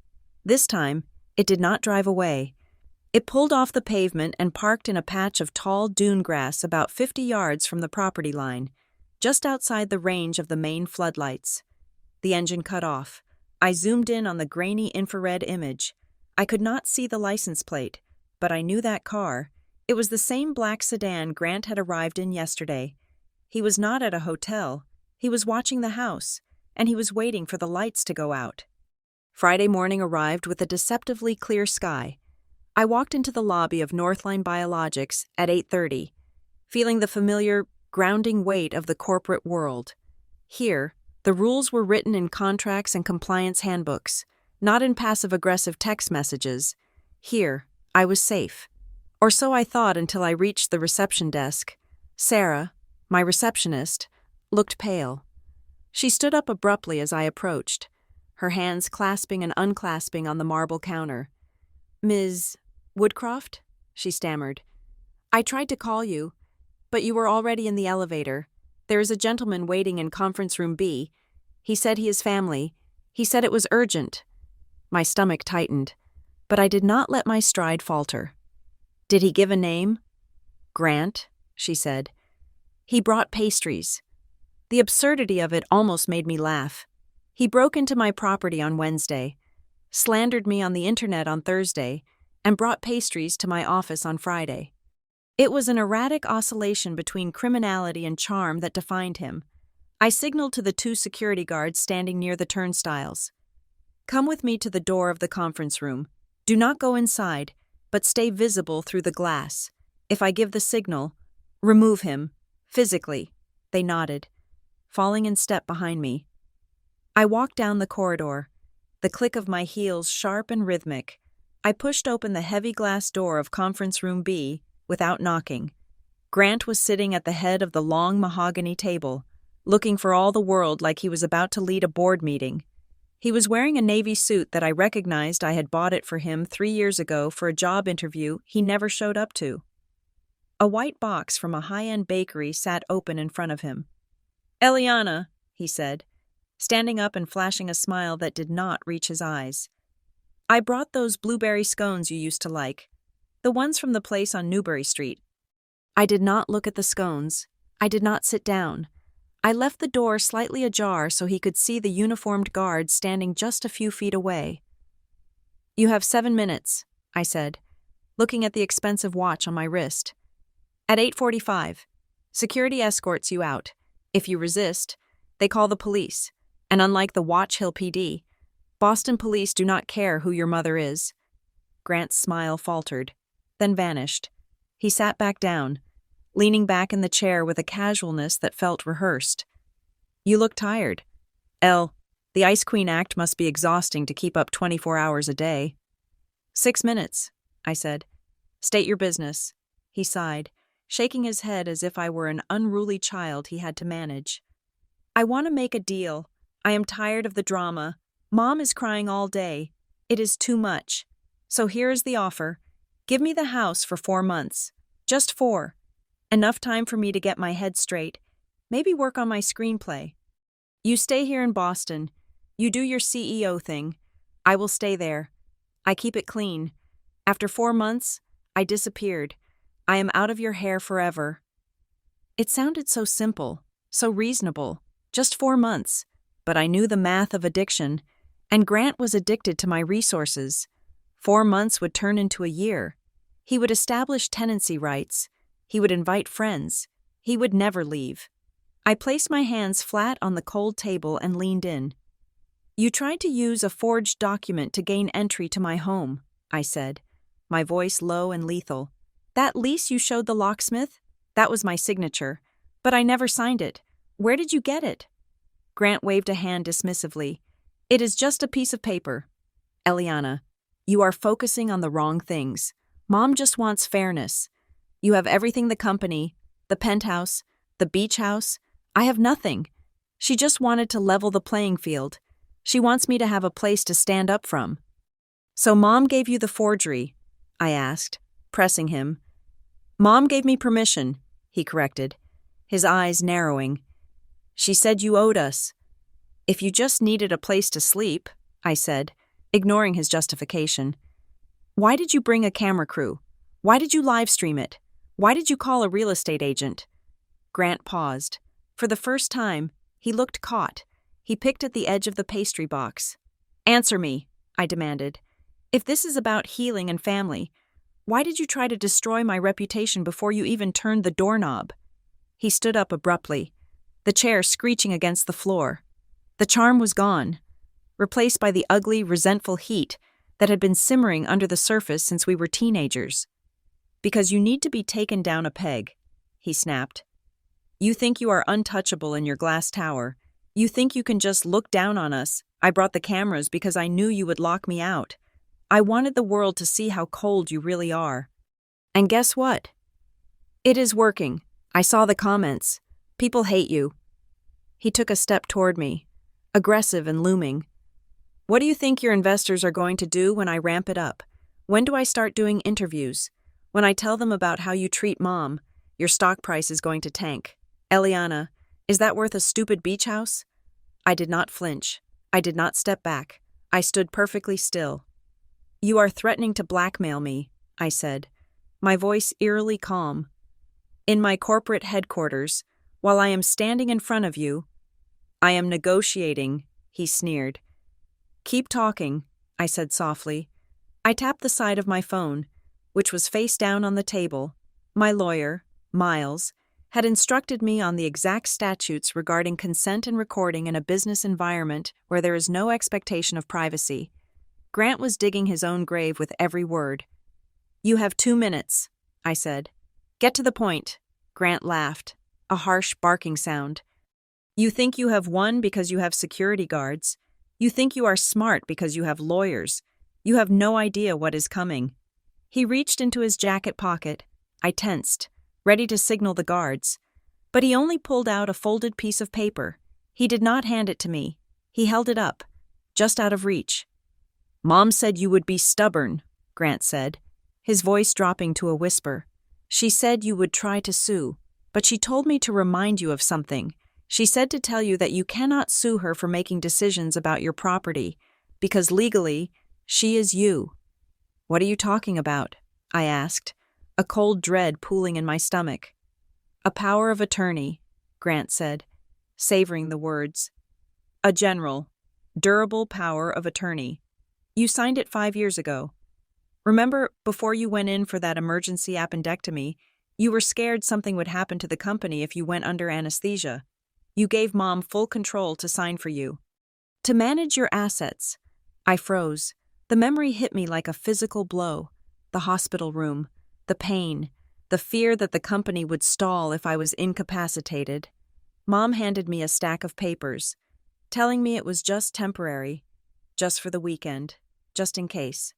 This time, it did not drive away. It pulled off the pavement and parked in a patch of tall dune grass about 50 yards from the property line, just outside the range of the main floodlights. The engine cut off. I zoomed in on the grainy infrared image. I could not see the license plate, but I knew that car. It was the same black sedan Grant had arrived in yesterday. He was not at a hotel. He was watching the house, and he was waiting for the lights to go out. Friday morning arrived with a deceptively clear sky. I walked into the lobby of Northline Biologics at 8:30, feeling the familiar, grounding weight of the corporate world. Here, the rules were written in contracts and compliance handbooks, not in passive-aggressive text messages. Here, I was safe. Or so I thought until I reached the reception desk. Sarah, my receptionist, looked pale. She stood up abruptly as I approached, her hands clasping and unclasping on the marble counter. "Ms. Woodcroft?" she stammered. "I tried to call you, but you were already in the elevator. There is a gentleman waiting in conference room B. He said he is family. He said it was urgent." My stomach tightened, but I did not let my stride falter. "Did he give a name?" "Grant," she said. "He brought pastries." The absurdity of it almost made me laugh. He broke into my property on Wednesday, slandered me on the internet on Thursday, and brought pastries to my office on Friday. It was an erratic oscillation between criminality and charm that defined him. I signaled to the 2 security guards standing near the turnstiles. "Come with me to the door of the conference room. Do not go inside, but stay visible through the glass. If I give the signal, remove him, physically." They nodded, falling in step behind me. I walked down the corridor, the click of my heels sharp and rhythmic. I pushed open the heavy glass door of conference room B without knocking. Grant was sitting at the head of the long mahogany table, looking for all the world like he was about to lead a board meeting. He was wearing a navy suit that I recognized I had bought it for him 3 years ago for a job interview he never showed up to. A white box from a high-end bakery sat open in front of him. "Eliana," he said, standing up and flashing a smile that did not reach his eyes. "I brought those blueberry scones you used to like, the ones from the place on Newbury Street." I did not look at the scones. I did not sit down. I left the door slightly ajar so he could see the uniformed guard standing just a few feet away. "You have 7 minutes, I said, looking at the expensive watch on my wrist. "At 8:45, security escorts you out. If you resist, they call the police, and unlike the Watch Hill PD, Boston police do not care who your mother is." Grant's smile faltered, then vanished. He sat back down, leaning back in the chair with a casualness that felt rehearsed. "You look tired. The Ice Queen Act must be exhausting to keep up 24 hours a day." 6 minutes, I said. "State your business." He sighed, shaking his head as if I were an unruly child he had to manage. "I want to make a deal. I am tired of the drama. Mom is crying all day. It is too much. So here is the offer. Give me the house for 4 months. Just 4. Enough time for me to get my head straight. Maybe work on my screenplay. You stay here in Boston. You do your CEO thing. I will stay there. I keep it clean. After 4 months, I disappeared. I am out of your hair forever." It sounded so simple, so reasonable. Just 4 months. But I knew the math of addiction, and Grant was addicted to my resources. 4 months would turn into a year. He would establish tenancy rights. He would invite friends. He would never leave. I placed my hands flat on the cold table and leaned in. "You tried to use a forged document to gain entry to my home," I said, my voice low and lethal. That lease you showed the locksmith? That was my signature. But I never signed it. Where did you get it? Grant waved a hand dismissively. It is just a piece of paper. Eliana, you are focusing on the wrong things. Mom just wants fairness. You have everything: the company, the penthouse, the beach house. I have nothing. She just wanted to level the playing field. She wants me to have a place to stand up from. So Mom gave you the forgery? I asked, pressing him. Mom gave me permission, he corrected, his eyes narrowing. She said you owed us. If you just needed a place to sleep, I said, ignoring his justification. Why did you bring a camera crew? Why did you live stream it? Why did you call a real estate agent? Grant paused. For the first time, he looked caught. He picked at the edge of the pastry box. Answer me, I demanded. If this is about healing and family, why did you try to destroy my reputation before you even turned the doorknob? He stood up abruptly, the chair screeching against the floor. The charm was gone, replaced by the ugly, resentful heat that had been simmering under the surface since we were teenagers. Because you need to be taken down a peg, he snapped. You think you are untouchable in your glass tower. You think you can just look down on us. I brought the cameras because I knew you would lock me out. I wanted the world to see how cold you really are. And guess what? It is working. I saw the comments. People hate you. He took a step toward me, aggressive and looming. What do you think your investors are going to do when I ramp it up? When do I start doing interviews? When I tell them about how you treat Mom, your stock price is going to tank. Eliana, is that worth a stupid beach house? I did not flinch. I did not step back. I stood perfectly still. You are threatening to blackmail me, I said, my voice eerily calm. In my corporate headquarters, while I am standing in front of you, I am negotiating, he sneered. Keep talking, I said softly. I tapped the side of my phone, which was face down on the table. My lawyer, Miles, had instructed me on the exact statutes regarding consent and recording in a business environment where there is no expectation of privacy. Grant was digging his own grave with every word. You have 2 minutes, I said. Get to the point, Grant laughed, a harsh barking sound. You think you have won because you have security guards. You think you are smart because you have lawyers. You have no idea what is coming. He reached into his jacket pocket. I tensed, ready to signal the guards. But he only pulled out a folded piece of paper. He did not hand it to me. He held it up, just out of reach. Mom said you would be stubborn, Grant said, his voice dropping to a whisper. She said you would try to sue, but she told me to remind you of something. She said to tell you that you cannot sue her for making decisions about your property, because legally, she is you. What are you talking about? I asked, a cold dread pooling in my stomach. A power of attorney, Grant said, savoring the words. A general, durable power of attorney. You signed it 5 years ago. Remember, before you went in for that emergency appendectomy, you were scared something would happen to the company if you went under anesthesia. You gave Mom full control to sign for you. To manage your assets. I froze. The memory hit me like a physical blow. The hospital room, the pain, the fear that the company would stall if I was incapacitated. Mom handed me a stack of papers, telling me it was just temporary, just for the weekend, just in case.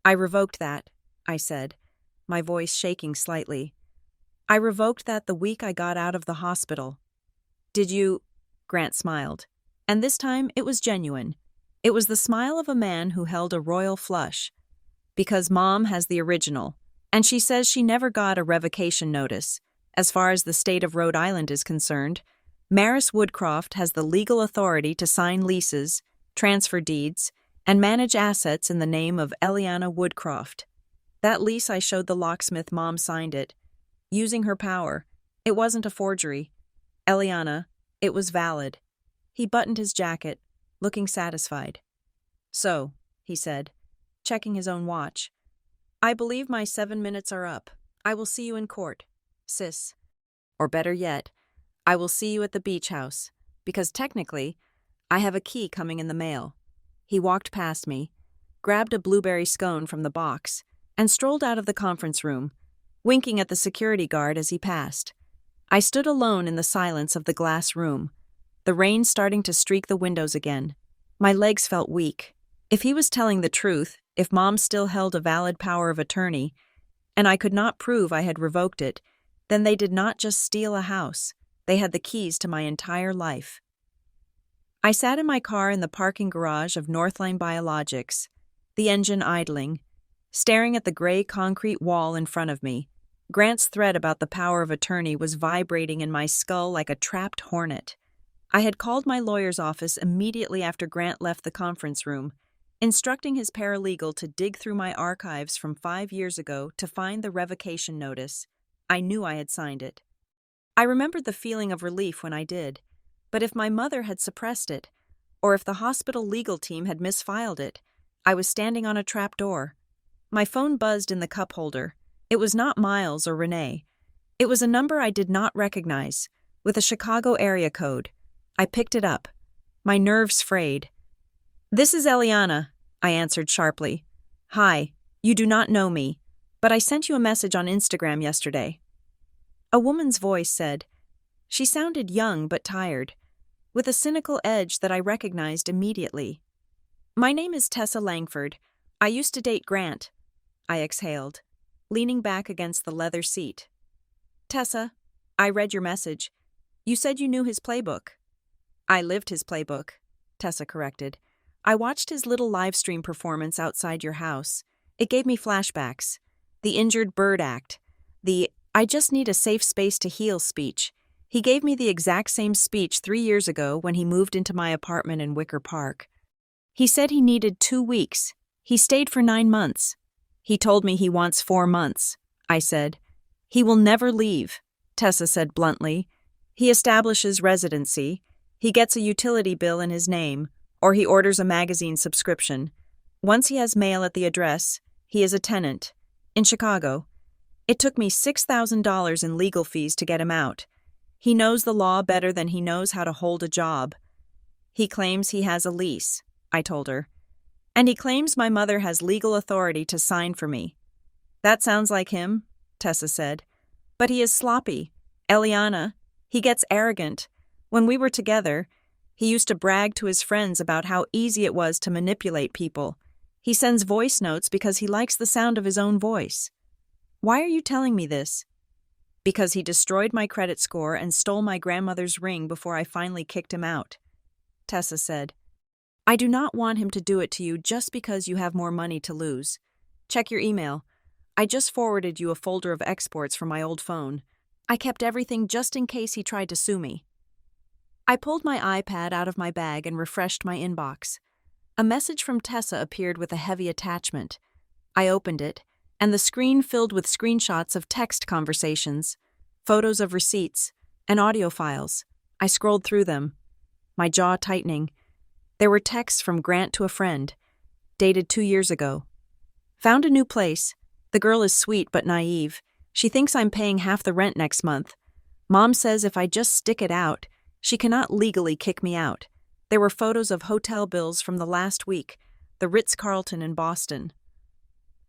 I revoked that, I said, my voice shaking slightly. I revoked that the week I got out of the hospital. Did you? Grant smiled. And this time it was genuine. It was the smile of a man who held a royal flush. Because Mom has the original, and she says she never got a revocation notice. As far as the state of Rhode Island is concerned, Maris Woodcroft has the legal authority to sign leases, transfer deeds, and manage assets in the name of Eliana Woodcroft. That lease I showed the locksmith, Mom signed it. Using her power. It wasn't a forgery. Eliana, it was valid. He buttoned his jacket, looking satisfied. So, he said, checking his own watch, I believe my 7 minutes are up. I will see you in court, sis. Or better yet, I will see you at the beach house, because technically, I have a key coming in the mail. He walked past me, grabbed a blueberry scone from the box, and strolled out of the conference room, winking at the security guard as he passed. I stood alone in the silence of the glass room, the rain starting to streak the windows again. My legs felt weak. If he was telling the truth, if Mom still held a valid power of attorney, and I could not prove I had revoked it, then they did not just steal a house, they had the keys to my entire life. I sat in my car in the parking garage of Northline Biologics, the engine idling, staring at the gray concrete wall in front of me. Grant's threat about the power of attorney was vibrating in my skull like a trapped hornet. I had called my lawyer's office immediately after Grant left the conference room, instructing his paralegal to dig through my archives from 5 years ago to find the revocation notice. I knew I had signed it. I remembered the feeling of relief when I did, but if my mother had suppressed it, or if the hospital legal team had misfiled it, I was standing on a trap door. My phone buzzed in the cup holder. It was not Miles or Renee. It was a number I did not recognize, with a Chicago area code. I picked it up. My nerves frayed. "This is Eliana," I answered sharply. "Hi, you do not know me, but I sent you a message on Instagram yesterday." A woman's voice said. She sounded young but tired, with a cynical edge that I recognized immediately. "My name is Tessa Langford. I used to date Grant," I exhaled, leaning back against the leather seat. "Tessa, I read your message. You said you knew his playbook." "I lived his playbook," Tessa corrected. "I watched his little live stream performance outside your house. It gave me flashbacks. The injured bird act. The 'I just need a safe space to heal' speech. He gave me the exact same speech 3 years ago when he moved into my apartment in Wicker Park. He said he needed 2 weeks. He stayed for 9 months. He told me he wants 4 months," I said. "He will never leave," Tessa said bluntly. "He establishes residency. He gets a utility bill in his name, or he orders a magazine subscription. Once he has mail at the address, he is a tenant. In Chicago. It took me $6,000 in legal fees to get him out. He knows the law better than he knows how to hold a job. He claims he has a lease," I told her. "And he claims my mother has legal authority to sign for me." "That sounds like him," Tessa said. "But he is sloppy. Eliana, he gets arrogant. When we were together, he used to brag to his friends about how easy it was to manipulate people. He sends voice notes because he likes the sound of his own voice." "Why are you telling me this?" "Because he destroyed my credit score and stole my grandmother's ring before I finally kicked him out," Tessa said. "I do not want him to do it to you just because you have more money to lose. Check your email. I just forwarded you a folder of exports from my old phone. I kept everything just in case he tried to sue me." I pulled my iPad out of my bag and refreshed my inbox. A message from Tessa appeared with a heavy attachment. I opened it, and the screen filled with screenshots of text conversations, photos of receipts, and audio files. I scrolled through them, my jaw tightening. There were texts from Grant to a friend, dated 2 years ago. "Found a new place. The girl is sweet but naive. She thinks I'm paying half the rent next month. Mom says if I just stick it out, she cannot legally kick me out." There were photos of hotel bills from the last week, the Ritz-Carlton in Boston.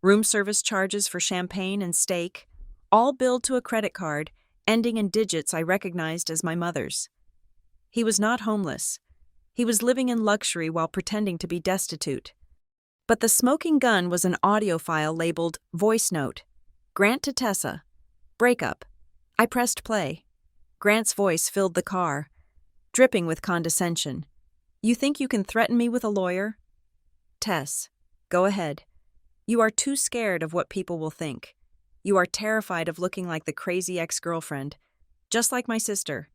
Room service charges for champagne and steak, all billed to a credit card, ending in digits I recognized as my mother's. He was not homeless. He was living in luxury while pretending to be destitute. But the smoking gun was an audio file labeled Voice Note. Grant to Tessa. Breakup. I pressed play. Grant's voice filled the car, dripping with condescension. "You think you can threaten me with a lawyer?" "Tess, go ahead. You are too scared of what people will think. You are terrified of looking like the crazy ex-girlfriend, just like my sister.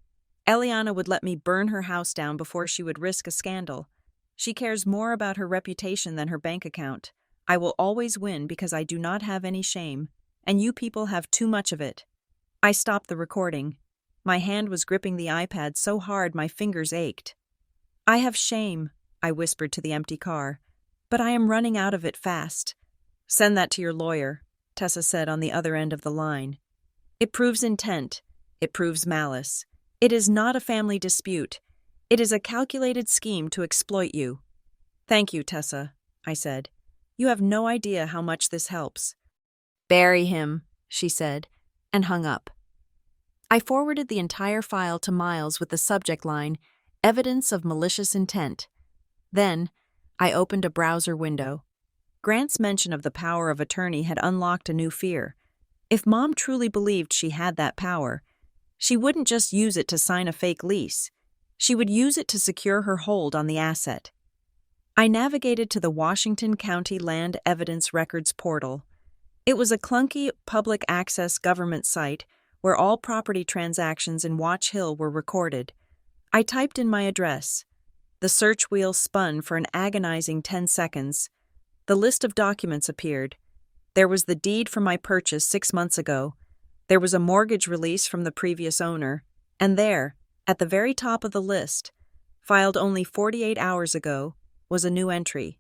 Eliana would let me burn her house down before she would risk a scandal. She cares more about her reputation than her bank account. I will always win because I do not have any shame, and you people have too much of it." I stopped the recording. My hand was gripping the iPad so hard my fingers ached. "I have shame," I whispered to the empty car, "but I am running out of it fast." "Send that to your lawyer," Tessa said on the other end of the line. "It proves intent. It proves malice. It is not a family dispute. It is a calculated scheme to exploit you." "Thank you, Tessa," I said. "You have no idea how much this helps." "Bury him," she said. and hung up. I forwarded the entire file to Miles with the subject line, "Evidence of malicious intent." Then, I opened a browser window. Grant's mention of the power of attorney had unlocked a new fear. If Mom truly believed she had that power, she wouldn't just use it to sign a fake lease. She would use it to secure her hold on the asset. I navigated to the Washington County Land Evidence Records portal. It was a clunky, public access government site where all property transactions in Watch Hill were recorded. I typed in my address. The search wheel spun for an agonizing 10 seconds. The list of documents appeared. There was the deed for my purchase 6 months ago. There was a mortgage release from the previous owner. And there, at the very top of the list, filed only 48 hours ago, was a new entry.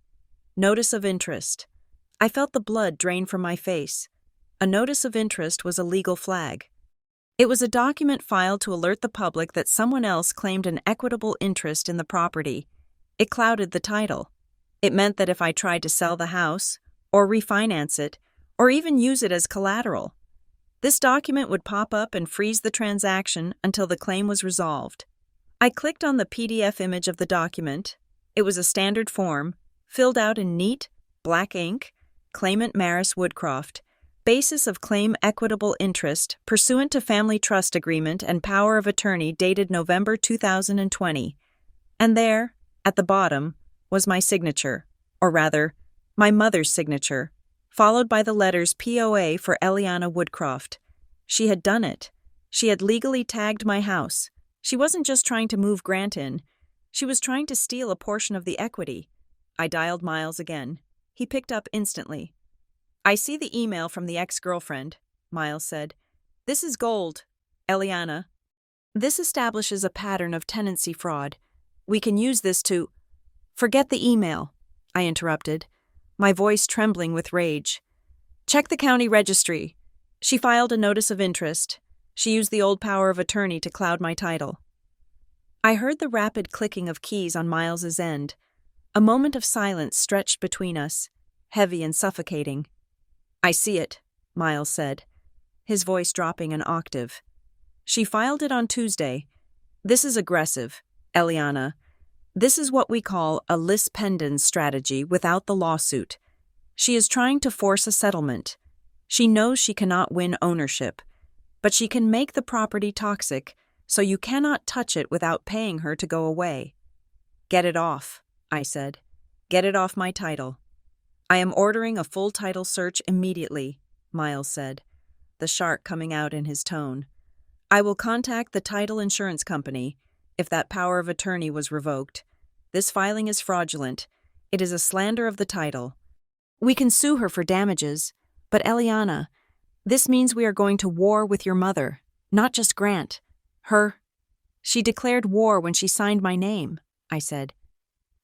Notice of interest. I felt the blood drain from my face. A notice of interest was a legal flag. It was a document filed to alert the public that someone else claimed an equitable interest in the property. It clouded the title. It meant that if I tried to sell the house, or refinance it, or even use it as collateral, this document would pop up and freeze the transaction until the claim was resolved. I clicked on the PDF image of the document. It was a standard form, filled out in neat, black ink, claimant Maris Woodcroft, basis of claim equitable interest pursuant to family trust agreement and power of attorney dated November 2020. And there, at the bottom, was my signature, or rather, my mother's signature, followed by the letters POA for Eliana Woodcroft. She had done it. She had legally tagged my house. She wasn't just trying to move Grant in. She was trying to steal a portion of the equity. I dialed Miles again. He picked up instantly. "I see the email from the ex-girlfriend," Miles said. "This is gold, Eliana. This establishes a pattern of tenancy fraud. We can use this to—" "Forget the email," I interrupted, my voice trembling with rage. "Check the county registry. She filed a notice of interest. She used the old power of attorney to cloud my title." I heard the rapid clicking of keys on Miles's end. A moment of silence stretched between us, heavy and suffocating. "I see it," Miles said, his voice dropping an octave. "She filed it on Tuesday. This is aggressive, Eliana. This is what we call a lis pendens strategy without the lawsuit. She is trying to force a settlement. She knows she cannot win ownership, but she can make the property toxic, so you cannot touch it without paying her to go away." "Get it off," I said. "Get it off my title." "I am ordering a full title search immediately," Miles said, the shark coming out in his tone. "I will contact the title insurance company if that power of attorney was revoked. This filing is fraudulent. It is a slander of the title. We can sue her for damages, but Eliana, this means we are going to war with your mother, not just Grant. She declared war when she signed my name," I said.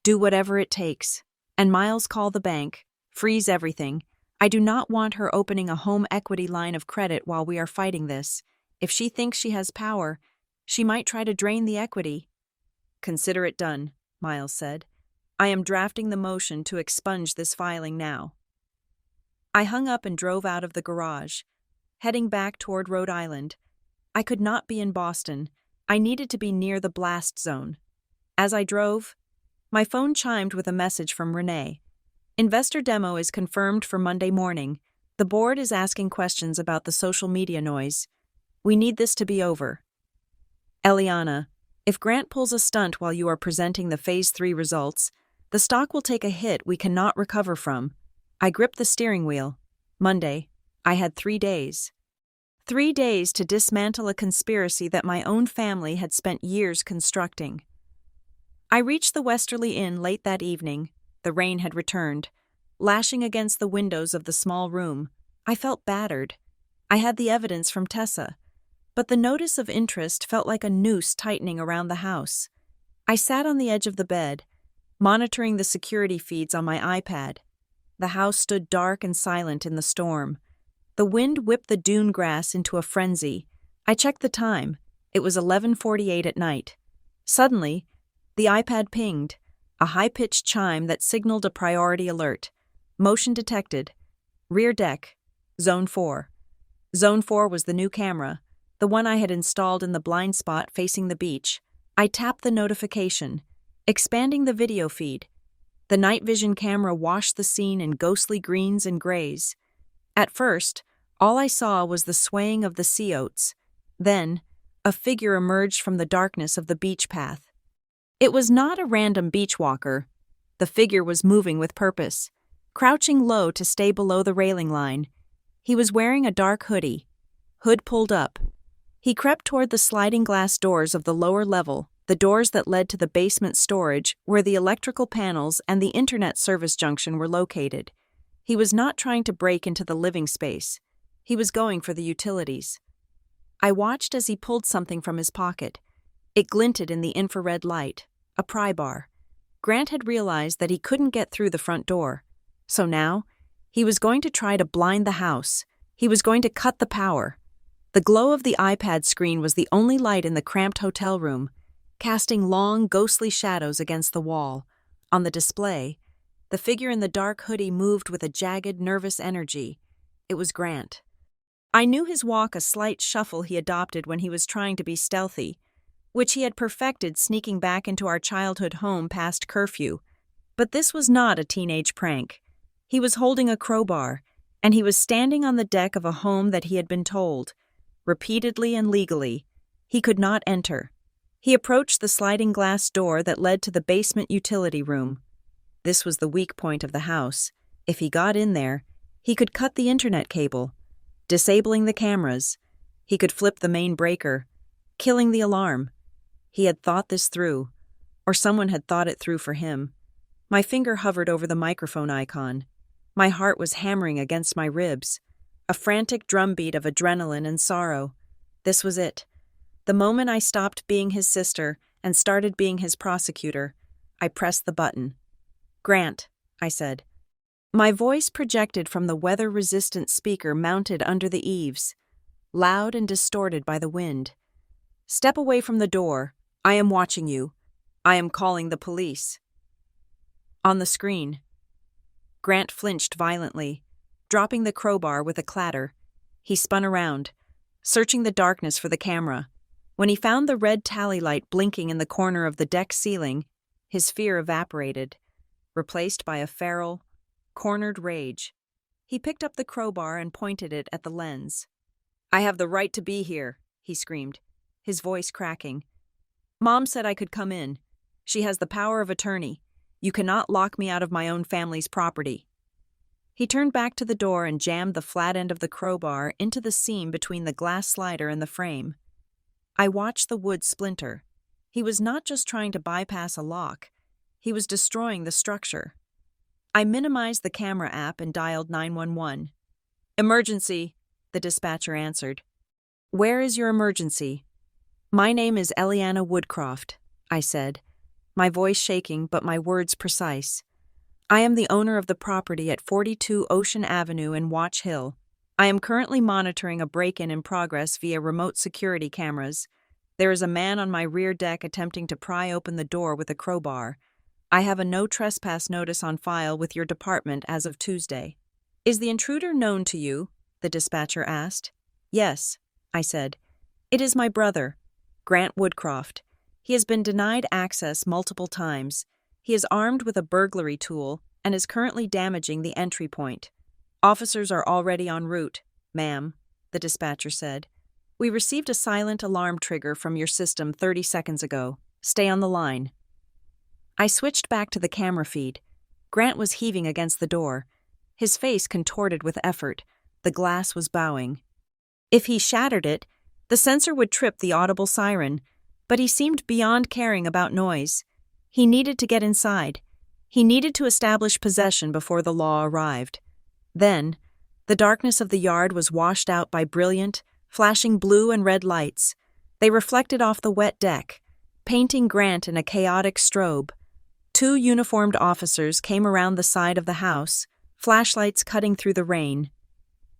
"Do whatever it takes. And Miles, call the bank. Freeze everything. I do not want her opening a home equity line of credit while we are fighting this. If she thinks she has power, she might try to drain the equity." "Consider it done," Miles said. "I am drafting the motion to expunge this filing now." I hung up and drove out of the garage, heading back toward Rhode Island. I could not be in Boston. I needed to be near the blast zone. As I drove, my phone chimed with a message from Renee. "Investor demo is confirmed for Monday morning. The board is asking questions about the social media noise. We need this to be over. Eliana, if Grant pulls a stunt while you are presenting the Phase 3 results, the stock will take a hit we cannot recover from." I gripped the steering wheel. Monday. I had 3 days. 3 days to dismantle a conspiracy that my own family had spent years constructing. I reached the Westerly Inn late that evening. The rain had returned, lashing against the windows of the small room. I felt battered. I had the evidence from Tessa, but the notice of interest felt like a noose tightening around the house. I sat on the edge of the bed, monitoring the security feeds on my iPad. The house stood dark and silent in the storm. The wind whipped the dune grass into a frenzy. I checked the time. It was 11:48 at night. Suddenly, the iPad pinged, a high-pitched chime that signaled a priority alert. Motion detected. Rear deck. Zone 4. Zone 4 was the new camera, the one I had installed in the blind spot facing the beach. I tapped the notification, expanding the video feed. The night vision camera washed the scene in ghostly greens and grays. At first, all I saw was the swaying of the sea oats. Then, a figure emerged from the darkness of the beach path. It was not a random beach walker. The figure was moving with purpose, crouching low to stay below the railing line. He was wearing a dark hoodie, hood pulled up. He crept toward the sliding glass doors of the lower level, the doors that led to the basement storage where the electrical panels and the internet service junction were located. He was not trying to break into the living space. He was going for the utilities. I watched as he pulled something from his pocket. It glinted in the infrared light, a pry bar. Grant had realized that he couldn't get through the front door. So now, he was going to try to blind the house. He was going to cut the power. The glow of the iPad screen was the only light in the cramped hotel room, casting long, ghostly shadows against the wall. On the display, the figure in the dark hoodie moved with a jagged, nervous energy. It was Grant. I knew his walk a slight shuffle he adopted when he was trying to be stealthy, which he had perfected sneaking back into our childhood home past curfew. But this was not a teenage prank. He was holding a crowbar, and he was standing on the deck of a home that he had been told, repeatedly and legally, he could not enter. He approached the sliding glass door that led to the basement utility room. This was the weak point of the house. If he got in there, he could cut the internet cable, disabling the cameras. He could flip the main breaker, killing the alarm. He had thought this through, or someone had thought it through for him. My finger hovered over the microphone icon. My heart was hammering against my ribs, a frantic drumbeat of adrenaline and sorrow. This was it. The moment I stopped being his sister and started being his prosecutor, I pressed the button. "Grant," I said. My voice projected from the weather-resistant speaker mounted under the eaves, loud and distorted by the wind. "Step away from the door. I am watching you. I am calling the police." On the screen, Grant flinched violently, dropping the crowbar with a clatter. He spun around, searching the darkness for the camera. When he found the red tally light blinking in the corner of the deck ceiling, his fear evaporated, replaced by a feral, cornered rage. He picked up the crowbar and pointed it at the lens. "I have the right to be here," he screamed, his voice cracking. "Mom said I could come in. She has the power of attorney. You cannot lock me out of my own family's property." He turned back to the door and jammed the flat end of the crowbar into the seam between the glass slider and the frame. I watched the wood splinter. He was not just trying to bypass a lock. He was destroying the structure. I minimized the camera app and dialed 911. "Emergency," the dispatcher answered. "Where is your emergency?" "My name is Eliana Woodcroft," I said, my voice shaking but my words precise. "I am the owner of the property at 42 Ocean Avenue in Watch Hill. I am currently monitoring a break-in in progress via remote security cameras. There is a man on my rear deck attempting to pry open the door with a crowbar. I have a no trespass notice on file with your department as of Tuesday." "Is the intruder known to you?" the dispatcher asked. "Yes," I said. "It is my brother, Grant Woodcroft. He has been denied access multiple times. He is armed with a burglary tool and is currently damaging the entry point." "Officers are already en route, ma'am," the dispatcher said. "We received a silent alarm trigger from your system 30 seconds ago. Stay on the line." I switched back to the camera feed. Grant was heaving against the door, his face contorted with effort. The glass was bowing. If he shattered it, the sensor would trip the audible siren, but he seemed beyond caring about noise. He needed to get inside. He needed to establish possession before the law arrived. Then, the darkness of the yard was washed out by brilliant, flashing blue and red lights. They reflected off the wet deck, painting Grant in a chaotic strobe. 2 uniformed officers came around the side of the house, flashlights cutting through the rain.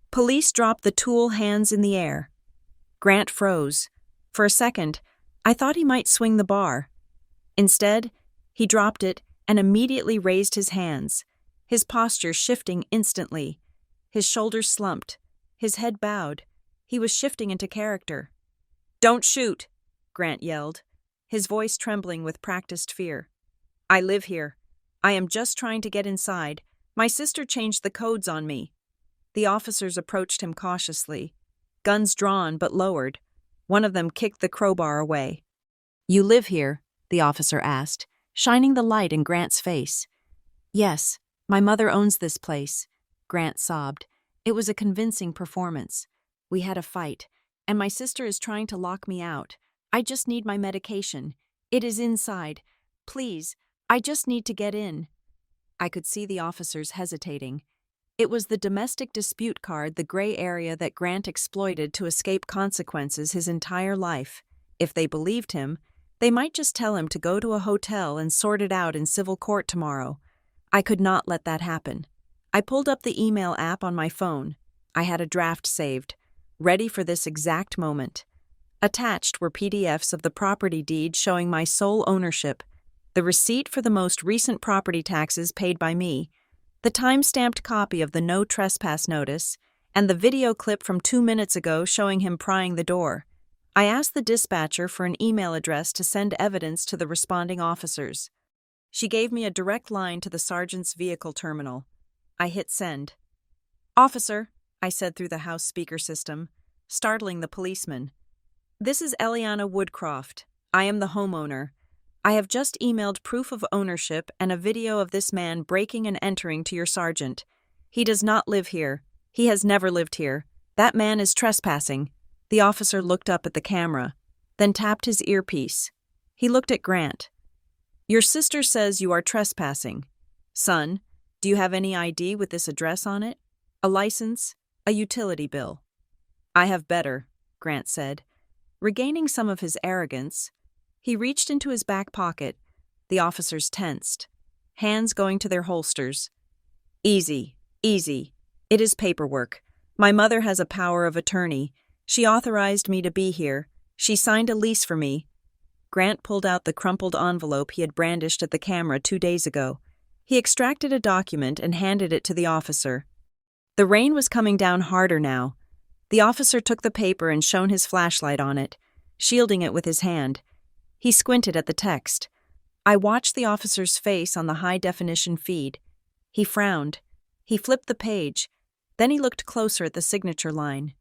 Police dropped the tool hands in the air. Grant froze. For a second, I thought he might swing the bar. Instead, he dropped it and immediately raised his hands, his posture shifting instantly. His shoulders slumped, his head bowed, He was shifting into character. "Don't shoot," Grant yelled, his voice trembling with practiced fear. "I live here. I am just trying to get inside. My sister changed the codes on me." The officers approached him cautiously, guns drawn but lowered. One of them kicked the crowbar away. "You live here?" the officer asked, shining the light in Grant's face. "Yes, my mother owns this place," Grant sobbed. It was a convincing performance. "We had a fight, and my sister is trying to lock me out. I just need my medication. It is inside. Please, I just need to get in." I could see the officers hesitating. It was the domestic dispute card, the gray area that Grant exploited to escape consequences his entire life. If they believed him, they might just tell him to go to a hotel and sort it out in civil court tomorrow. I could not let that happen. I pulled up the email app on my phone. I had a draft saved, ready for this exact moment. Attached were PDFs of the property deed showing my sole ownership, the receipt for the most recent property taxes paid by me, the time-stamped copy of the no trespass notice, and the video clip from 2 minutes ago showing him prying the door. I asked the dispatcher for an email address to send evidence to the responding officers. She gave me a direct line to the sergeant's vehicle terminal. I hit send. "Officer," I said through the house speaker system, startling the policeman. "This is Eliana Woodcroft. I am the homeowner. I have just emailed proof of ownership and a video of this man breaking and entering to your sergeant. He does not live here. He has never lived here. That man is trespassing." The officer looked up at the camera, then tapped his earpiece. He looked at Grant. "Your sister says you are trespassing. Son, do you have any ID with this address on it? A license? A utility bill?" "I have better," Grant said. Regaining some of his arrogance, he reached into his back pocket. The officers tensed, hands going to their holsters. "Easy, easy. It is paperwork. My mother has a power of attorney. She authorized me to be here. She signed a lease for me." Grant pulled out the crumpled envelope he had brandished at the camera 2 days ago. He extracted a document and handed it to the officer. The rain was coming down harder now. The officer took the paper and shone his flashlight on it, shielding it with his hand. He squinted at the text. I watched the officer's face on the high-definition feed. He frowned. He flipped the page. Then he looked closer at the signature line.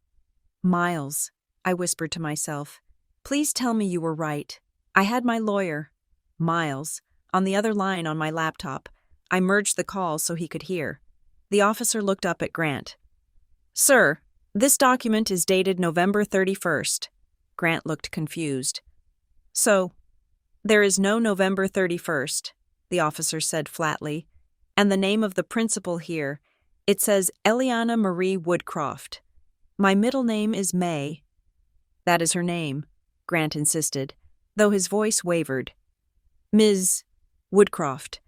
"Miles," I whispered to myself. "Please tell me you were right. I had my lawyer, Miles, on the other line on my laptop." I merged the call so he could hear. The officer looked up at Grant. "Sir, this document is dated November 31st. Grant looked confused. "So, there is no November 31st, the officer said flatly. "And the name of the principal here, it says Eliana Marie Woodcroft. My middle name is May." "That is her name," Grant insisted, though his voice wavered. "Ms. Woodcroft,"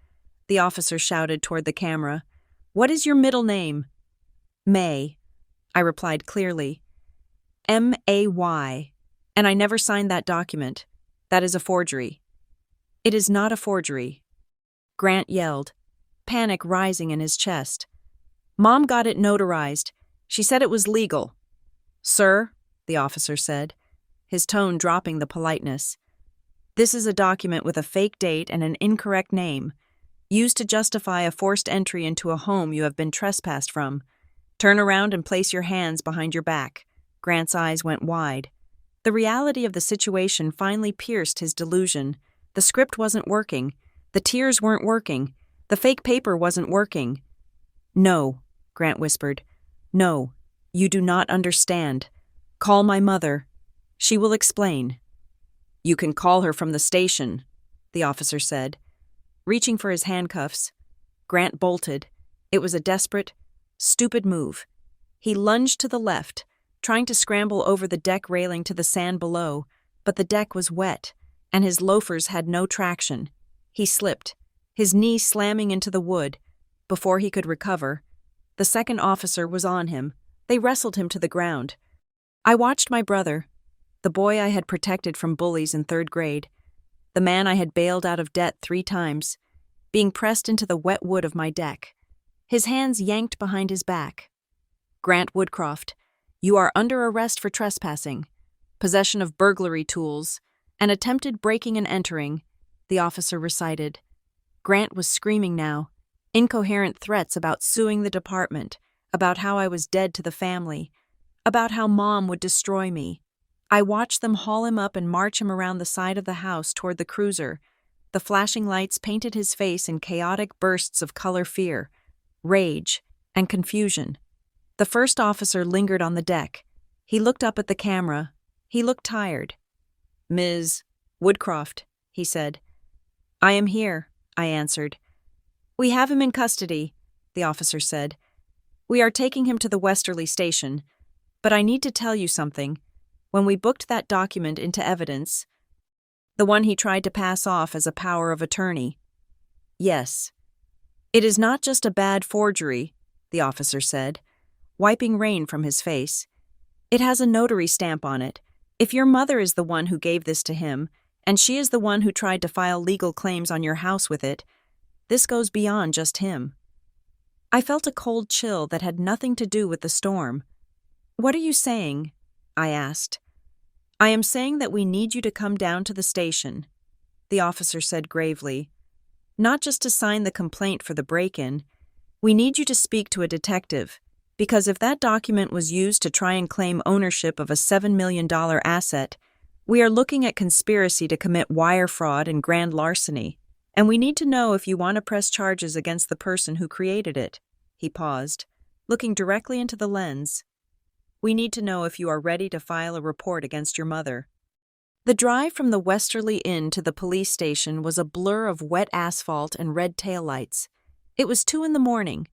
the officer shouted toward the camera. "What is your middle name?" "May," I replied clearly. "M-A-Y. And I never signed that document. That is a forgery." "It is not a forgery," Grant yelled, panic rising in his chest. "Mom got it notarized. She said it was legal." "Sir," the officer said, his tone dropping the politeness, "this is a document with a fake date and an incorrect name, used to justify a forced entry into a home you have been trespassed from. Turn around and place your hands behind your back." Grant's eyes went wide. The reality of the situation finally pierced his delusion. The script wasn't working. The tears weren't working. The fake paper wasn't working. "No," Grant whispered. "No, you do not understand. Call my mother. She will explain." "You can call her from the station," the officer said. Reaching for his handcuffs, Grant bolted. It was a desperate, stupid move. He lunged to the left, trying to scramble over the deck railing to the sand below, but the deck was wet, and his loafers had no traction. He slipped, his knee slamming into the wood. Before he could recover, the second officer was on him. They wrestled him to the ground. I watched my brother, the boy I had protected from bullies in 3rd grade, the man I had bailed out of debt 3 times, being pressed into the wet wood of my deck, his hands yanked behind his back. Grant Woodcroft, You are under arrest for trespassing, possession of burglary tools, and attempted breaking and entering, the officer recited. Grant was screaming now, incoherent threats about suing the department, about how I was dead to the family, about how Mom would destroy me. I watched them haul him up and march him around the side of the house toward the cruiser. The flashing lights painted his face in chaotic bursts of color fear, rage, and confusion. The first officer lingered on the deck. He looked up at the camera. He looked tired. "Ms. Woodcroft," he said. "I am here," I answered. "We have him in custody," the officer said. "We are taking him to the Westerly station. But I need to tell you something. When we booked that document into evidence, the one he tried to pass off as a power of attorney. Yes. It is not just a bad forgery," the officer said, wiping rain from his face. "It has a notary stamp on it. If your mother is the one who gave this to him, and she is the one who tried to file legal claims on your house with it, this goes beyond just him." I felt a cold chill that had nothing to do with the storm. "What are you saying?" I asked. "I am saying that we need you to come down to the station," the officer said gravely. "Not just to sign the complaint for the break-in. We need you to speak to a detective, because if that document was used to try and claim ownership of a $7 million asset, we are looking at conspiracy to commit wire fraud and grand larceny, and we need to know if you want to press charges against the person who created it." He paused, looking directly into the lens. "We need to know if you are ready to file a report against your mother." The drive from the Westerly Inn to the police station was a blur of wet asphalt and red taillights. It was 2 a.m,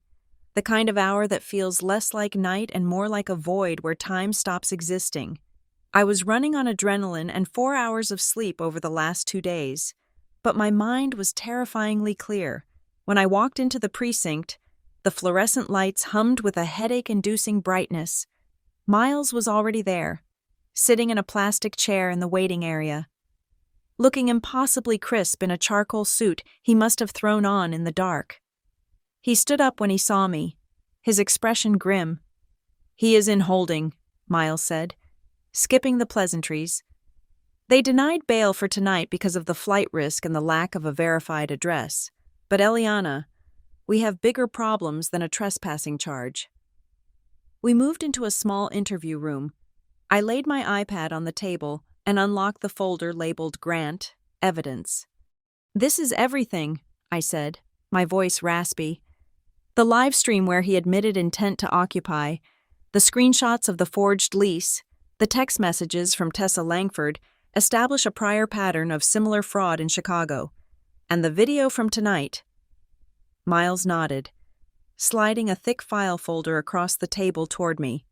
the kind of hour that feels less like night and more like a void where time stops existing. I was running on adrenaline and 4 hours of sleep over the last 2 days, but my mind was terrifyingly clear. When I walked into the precinct, the fluorescent lights hummed with a headache-inducing brightness. Miles was already there, sitting in a plastic chair in the waiting area. Looking impossibly crisp in a charcoal suit he must have thrown on in the dark. He stood up when he saw me, his expression grim. "He is in holding," Miles said, skipping the pleasantries. "They denied bail for tonight because of the flight risk and the lack of a verified address. But Eliana, we have bigger problems than a trespassing charge." We moved into a small interview room. I laid my iPad on the table and unlocked the folder labeled Grant, Evidence. "This is everything," I said, my voice raspy. "The live stream where he admitted intent to occupy, the screenshots of the forged lease, the text messages from Tessa Langford establish a prior pattern of similar fraud in Chicago. And the video from tonight." Miles nodded, sliding a thick file folder across the table toward me.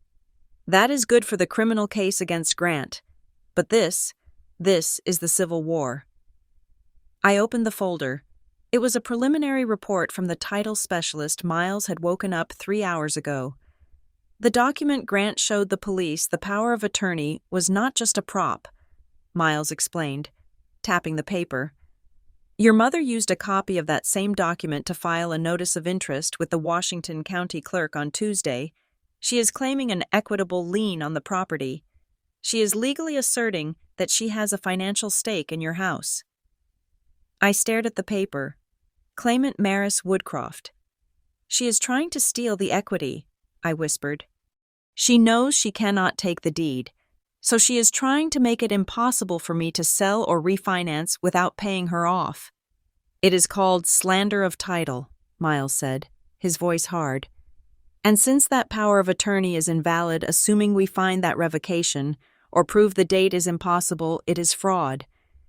"That is good for the criminal case against Grant. But this is the Civil War." I opened the folder. It was a preliminary report from the title specialist Miles had woken up 3 hours ago. The document Grant showed the police the power of attorney was not just a prop, Miles explained, tapping the paper. "Your mother used a copy of that same document to file a notice of interest with the Washington County Clerk on Tuesday. She is claiming an equitable lien on the property. She is legally asserting that she has a financial stake in your house." I stared at the paper. Claimant Maris Woodcroft. "She is trying to steal the equity," I whispered. "She knows she cannot take the deed, so she is trying to make it impossible for me to sell or refinance without paying her off." "It is called slander of title," Miles said, his voice hard. "And since that power of attorney is invalid, assuming we find that revocation, or prove the date is impossible, it is fraud.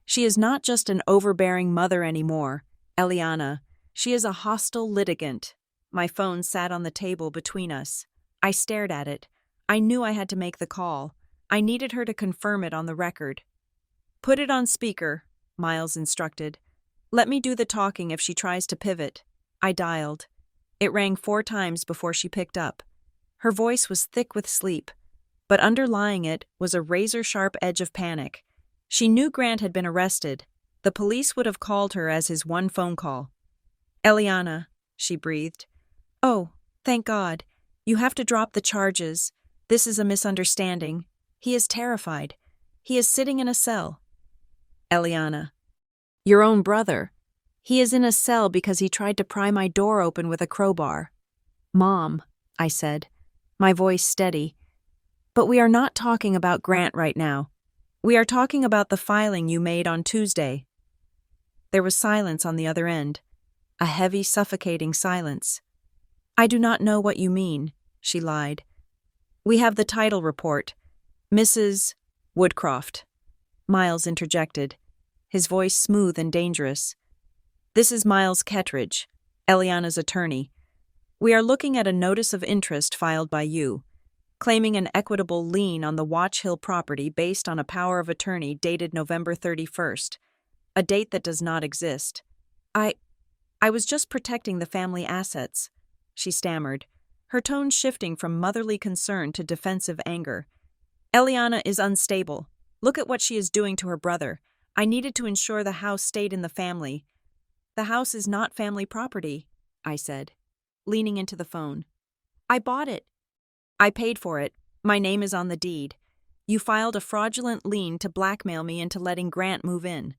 She is not just an overbearing mother anymore, Eliana. She is a hostile litigant." My phone sat on the table between us. I stared at it. I knew I had to make the call. I needed her to confirm it on the record. "Put it on speaker," Miles instructed. "Let me do the talking if she tries to pivot." I dialed. It rang 4 times before she picked up. Her voice was thick with sleep, but underlying it was a razor-sharp edge of panic. She knew Grant had been arrested. The police would have called her as his one phone call. "Eliana," she breathed. "Oh, thank God. You have to drop the charges. This is a misunderstanding. He is terrified. He is sitting in a cell. Eliana. Your own brother. He is in a cell because he tried to pry my door open with a crowbar. Mom, I said, my voice steady. But we are not talking about Grant right now. We are talking about the filing you made on Tuesday. There was silence on the other end, a heavy, suffocating silence. I do not know what you mean, she lied. We have the title report. Mrs. Woodcroft. Miles interjected, his voice smooth and dangerous. This is Miles Kettridge, Eliana's attorney. We are looking at a notice of interest filed by you, claiming an equitable lien on the Watch Hill property based on a power of attorney dated November 31st, a date that does not exist. I was just protecting the family assets, she stammered, her tone shifting from motherly concern to defensive anger. Eliana is unstable. Look at what she is doing to her brother. I needed to ensure the house stayed in the family. The house is not family property, I said, leaning into the phone. I bought it. I paid for it. My name is on the deed. You filed a fraudulent lien to blackmail me into letting Grant move in.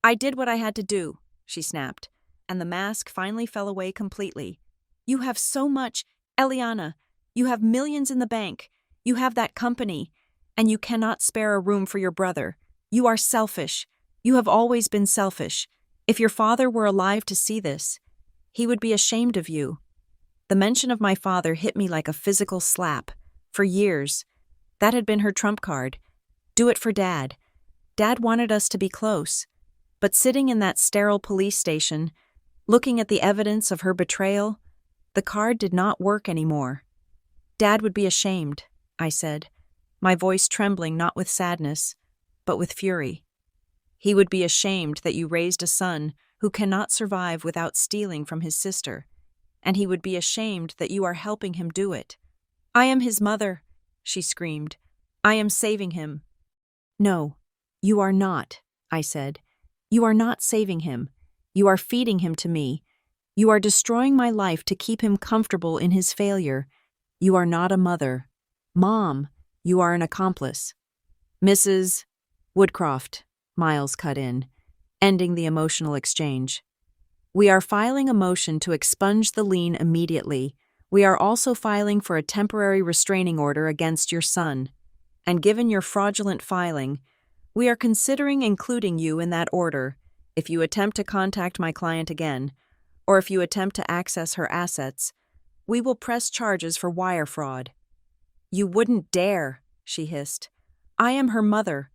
I did what I had to do, she snapped, and the mask finally fell away completely. You have so much, Eliana. You have millions in the bank. You have that company, and you cannot spare a room for your brother. You are selfish. You have always been selfish. If your father were alive to see this, he would be ashamed of you. The mention of my father hit me like a physical slap. For years, that had been her trump card. Do it for Dad. Dad wanted us to be close. But sitting in that sterile police station, looking at the evidence of her betrayal, the card did not work anymore. Dad would be ashamed, I said, my voice trembling not with sadness, but with fury. He would be ashamed that you raised a son who cannot survive without stealing from his sister, and he would be ashamed that you are helping him do it. I am his mother, she screamed. I am saving him. No, you are not, I said. You are not saving him. You are feeding him to me. You are destroying my life to keep him comfortable in his failure. You are not a mother. Mom, you are an accomplice. Mrs. Woodcroft, Miles cut in, ending the emotional exchange. We are filing a motion to expunge the lien immediately. We are also filing for a temporary restraining order against your son. And given your fraudulent filing, we are considering including you in that order if you attempt to contact my client again, or if you attempt to access her assets. We will press charges for wire fraud. You wouldn't dare, she hissed. I am her mother.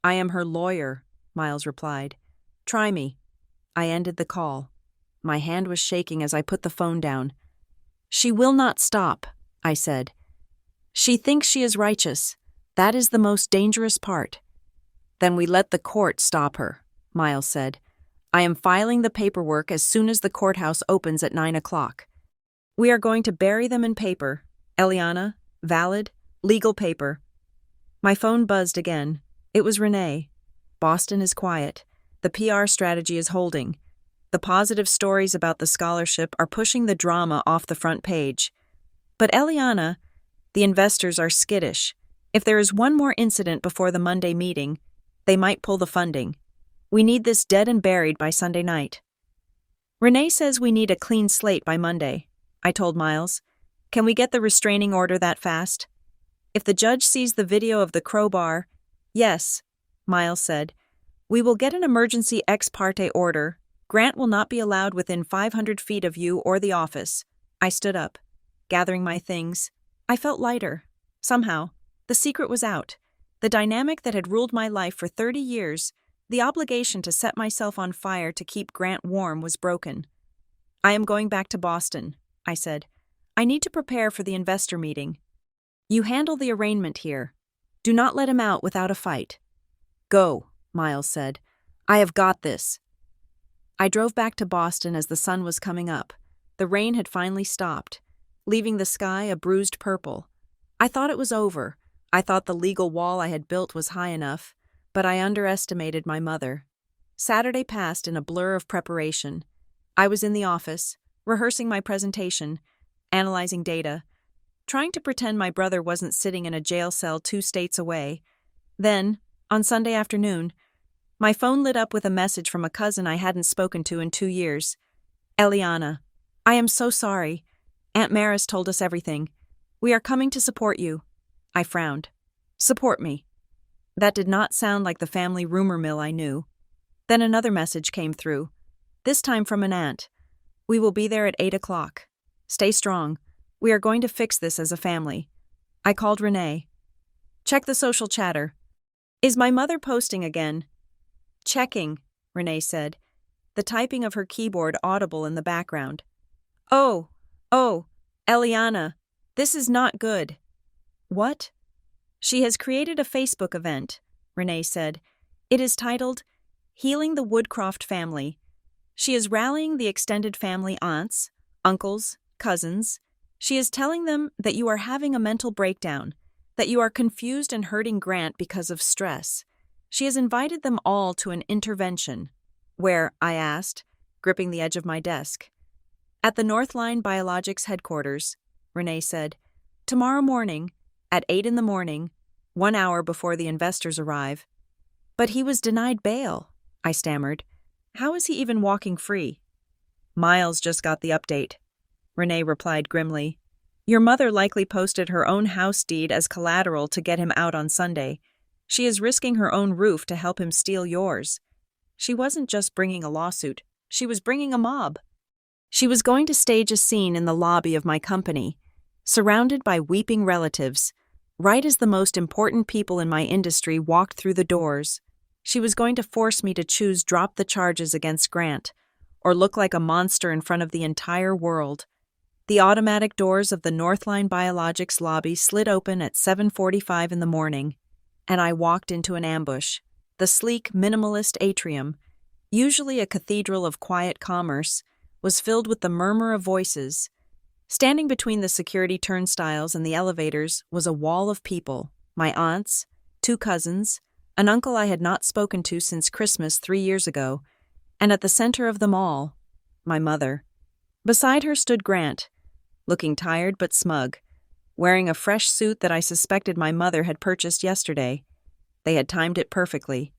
I am her lawyer, Miles replied. Try me. I ended the call. My hand was shaking as I put the phone down. She will not stop, I said. She thinks she is righteous. That is the most dangerous part. Then we let the court stop her, Miles said. I am filing the paperwork as soon as the courthouse opens at 9 o'clock. We are going to bury them in paper. Eliana, valid, legal paper. My phone buzzed again. It was Renee. Boston is quiet. The PR strategy is holding. The positive stories about the scholarship are pushing the drama off the front page. But Eliana, the investors are skittish. If there is one more incident before the Monday meeting, they might pull the funding. We need this dead and buried by Sunday night. Renee says we need a clean slate by Monday, I told Miles. Can we get the restraining order that fast? If the judge sees the video of the crowbar, yes, Miles said. We will get an emergency ex parte order. Grant will not be allowed within 500 feet of you or the office. I stood up, gathering my things. I felt lighter. Somehow, the secret was out. The dynamic that had ruled my life for 30 years, the obligation to set myself on fire to keep Grant warm, was broken. I am going back to Boston, I said. I need to prepare for the investor meeting. You handle the arraignment here. Do not let him out without a fight. Go, Miles said. I have got this. I drove back to Boston as the sun was coming up. The rain had finally stopped, leaving the sky a bruised purple. I thought it was over. I thought the legal wall I had built was high enough, but I underestimated my mother. Saturday passed in a blur of preparation. I was in the office, rehearsing my presentation, analyzing data. trying to pretend my brother wasn't sitting in a jail cell 2 states away. Then, on Sunday afternoon, my phone lit up with a message from a cousin I hadn't spoken to in 2 years. Eliana, I am so sorry. Aunt Maris told us everything. We are coming to support you. I frowned. Support me. That did not sound like the family rumor mill I knew. Then another message came through, this time from an aunt. We will be there at 8 o'clock. Stay strong. We are going to fix this as a family. I called Renee. Check the social chatter. Is my mother posting again? Checking, Renee said, the typing of her keyboard audible in the background. Oh, Eliana, this is not good. What? She has created a Facebook event, Renee said. It is titled, Healing the Woodcroft Family. She is rallying the extended family aunts, uncles, cousins. She is telling them that you are having a mental breakdown, that you are confused and hurting Grant because of stress. She has invited them all to an intervention. Where? I asked, gripping the edge of my desk. At the Northline Biologics headquarters, Renee said. Tomorrow morning, at 8 in the morning, 1 hour before the investors arrive. But he was denied bail, I stammered. How is he even walking free? Miles just got the update, Renee replied grimly. Your mother likely posted her own house deed as collateral to get him out on Sunday. She is risking her own roof to help him steal yours. She wasn't just bringing a lawsuit, she was bringing a mob. She was going to stage a scene in the lobby of my company, surrounded by weeping relatives, right as the most important people in my industry walked through the doors. She was going to force me to choose drop the charges against Grant, or look like a monster in front of the entire world. The automatic doors of the Northline Biologics lobby slid open at 7:45 in the morning, and I walked into an ambush. The sleek, minimalist atrium, usually a cathedral of quiet commerce, was filled with the murmur of voices. Standing between the security turnstiles and the elevators was a wall of people, my aunts, 2 cousins, an uncle I had not spoken to since Christmas 3 years ago, and at the center of them all, my mother. Beside her stood Grant, looking tired but smug, wearing a fresh suit that I suspected my mother had purchased yesterday. They had timed it perfectly.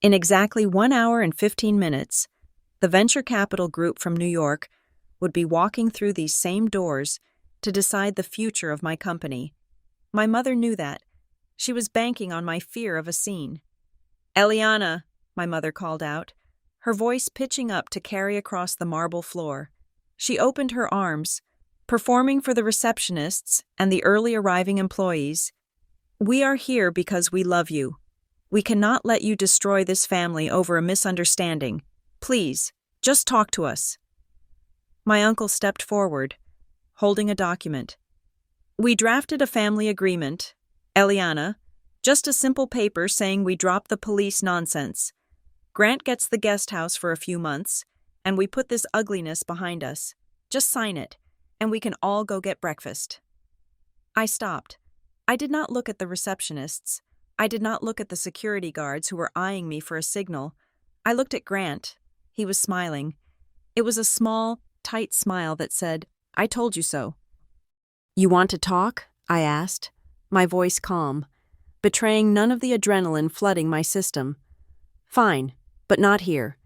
In exactly 1 hour and 15 minutes, the venture capital group from New York would be walking through these same doors to decide the future of my company. My mother knew that. She was banking on my fear of a scene. Eliana, my mother called out, her voice pitching up to carry across the marble floor. She opened her arms, performing for the receptionists and the early arriving employees. We are here because we love you. We cannot let you destroy this family over a misunderstanding. Please, just talk to us. My uncle stepped forward, holding a document. We drafted a family agreement, Eliana, just a simple paper saying we drop the police nonsense. Grant gets the guest house for a few months, and we put this ugliness behind us. Just sign it, and we can all go get breakfast. I stopped. I did not look at the receptionists. I did not look at the security guards who were eyeing me for a signal. I looked at Grant. He was smiling. It was a small, tight smile that said, I told you so. You want to talk? I asked, my voice calm, betraying none of the adrenaline flooding my system. Fine, but not here.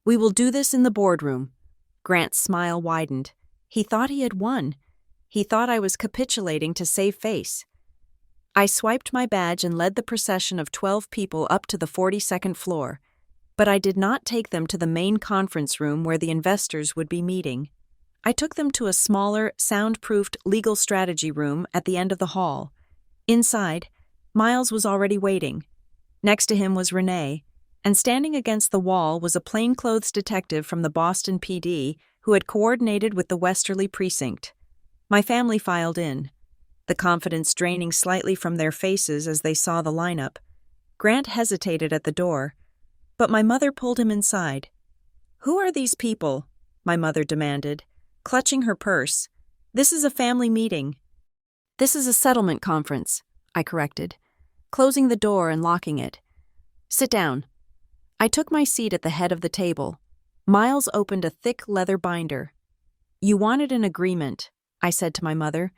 We will do this in the boardroom. Grant's smile widened. He thought he had won. He thought I was capitulating to save face. I swiped my badge and led the procession of 12 people up to the 42nd floor, but I did not take them to the main conference room where the investors would be meeting. I took them to a smaller, soundproofed legal strategy room at the end of the hall. Inside, Miles was already waiting. Next to him was Renee, and standing against the wall was a plainclothes detective from the Boston PD who had coordinated with the Westerly precinct. My family filed in, the confidence draining slightly from their faces as they saw the lineup. Grant hesitated at the door, but my mother pulled him inside. Who are these people? My mother demanded, clutching her purse. This is a family meeting. This is a settlement conference, I corrected, closing the door and locking it. Sit down. I took my seat at the head of the table. Miles opened a thick leather binder. You wanted an agreement, I said to my mother.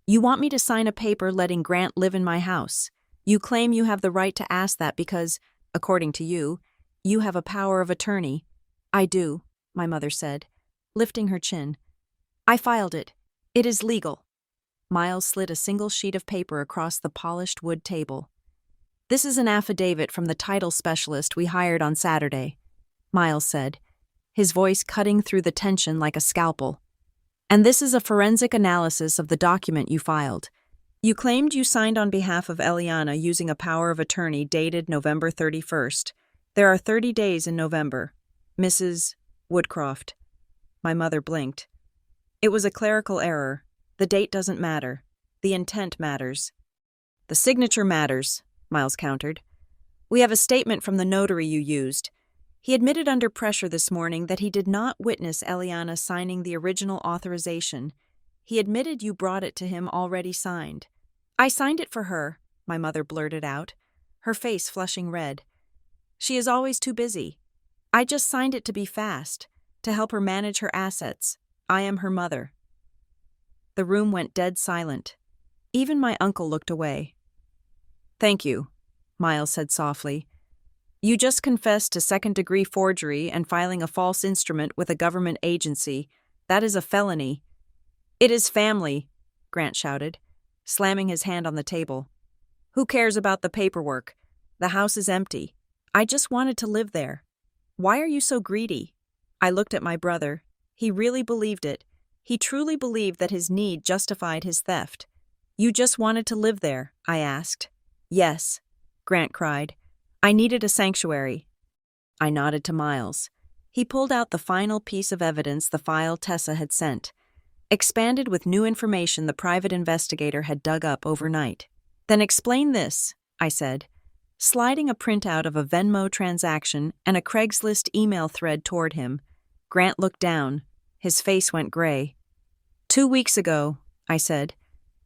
You want me to sign a paper letting Grant live in my house. You claim you have the right to ask that because, according to you, you have a power of attorney. I do, my mother said, lifting her chin. I filed it. It is legal. Miles slid a single sheet of paper across the polished wood table. This is an affidavit from the title specialist we hired on Saturday, Miles said, his voice cutting through the tension like a scalpel. And this is a forensic analysis of the document you filed. You claimed you signed on behalf of Eliana using a power of attorney dated November 31st. There are 30 days in November. Mrs. Woodcroft. My mother blinked. It was a clerical error. The date doesn't matter. The intent matters. The signature matters, Miles countered. We have a statement from the notary you used. He admitted under pressure this morning that he did not witness Eliana signing the original authorization. He admitted you brought it to him already signed. I signed it for her, my mother blurted out, her face flushing red. She is always too busy. I just signed it to be fast, to help her manage her assets. I am her mother. The room went dead silent. Even my uncle looked away. Thank you, Miles said softly. You just confessed to second-degree forgery and filing a false instrument with a government agency. That is a felony. It is family, Grant shouted, slamming his hand on the table. Who cares about the paperwork? The house is empty. I just wanted to live there. Why are you so greedy? I looked at my brother. He really believed it. He truly believed that his need justified his theft. You just wanted to live there, I asked. Yes, Grant cried. I needed a sanctuary. I nodded to Miles. He pulled out the final piece of evidence, the file Tessa had sent, expanded with new information the private investigator had dug up overnight. Then explain this, I said, sliding a printout of a Venmo transaction and a Craigslist email thread toward him. Grant looked down. His face went gray. 2 weeks ago, I said,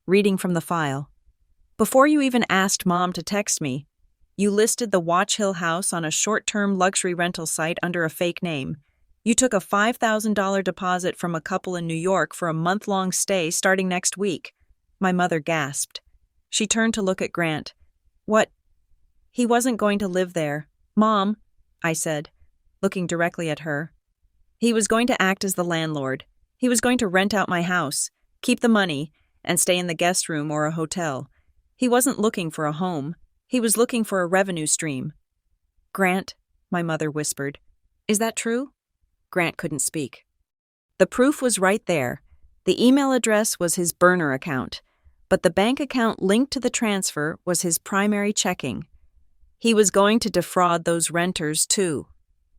reading from the file. Before you even asked Mom to text me, you listed the Watch Hill house on a short-term luxury rental site under a fake name. You took a $5,000 deposit from a couple in New York for a month-long stay starting next week. My mother gasped. She turned to look at Grant. What? He wasn't going to live there. Mom, I said, looking directly at her. He was going to act as the landlord. He was going to rent out my house, keep the money, and stay in the guest room or a hotel. He wasn't looking for a home. He was looking for a revenue stream. Grant, my mother whispered. Is that true? Grant couldn't speak. The proof was right there. The email address was his burner account, but the bank account linked to the transfer was his primary checking. He was going to defraud those renters, too,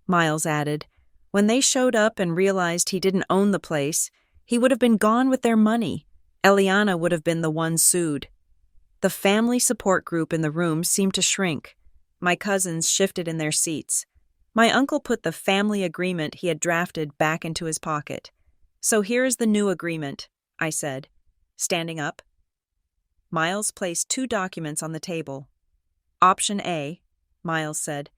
Miles added. When they showed up and realized he didn't own the place, he would have been gone with their money. Eliana would have been the one sued. The family support group in the room seemed to shrink. My cousins shifted in their seats. My uncle put the family agreement he had drafted back into his pocket. So here is the new agreement, I said, standing up. Miles placed 2 documents on the table. Option A, Miles said.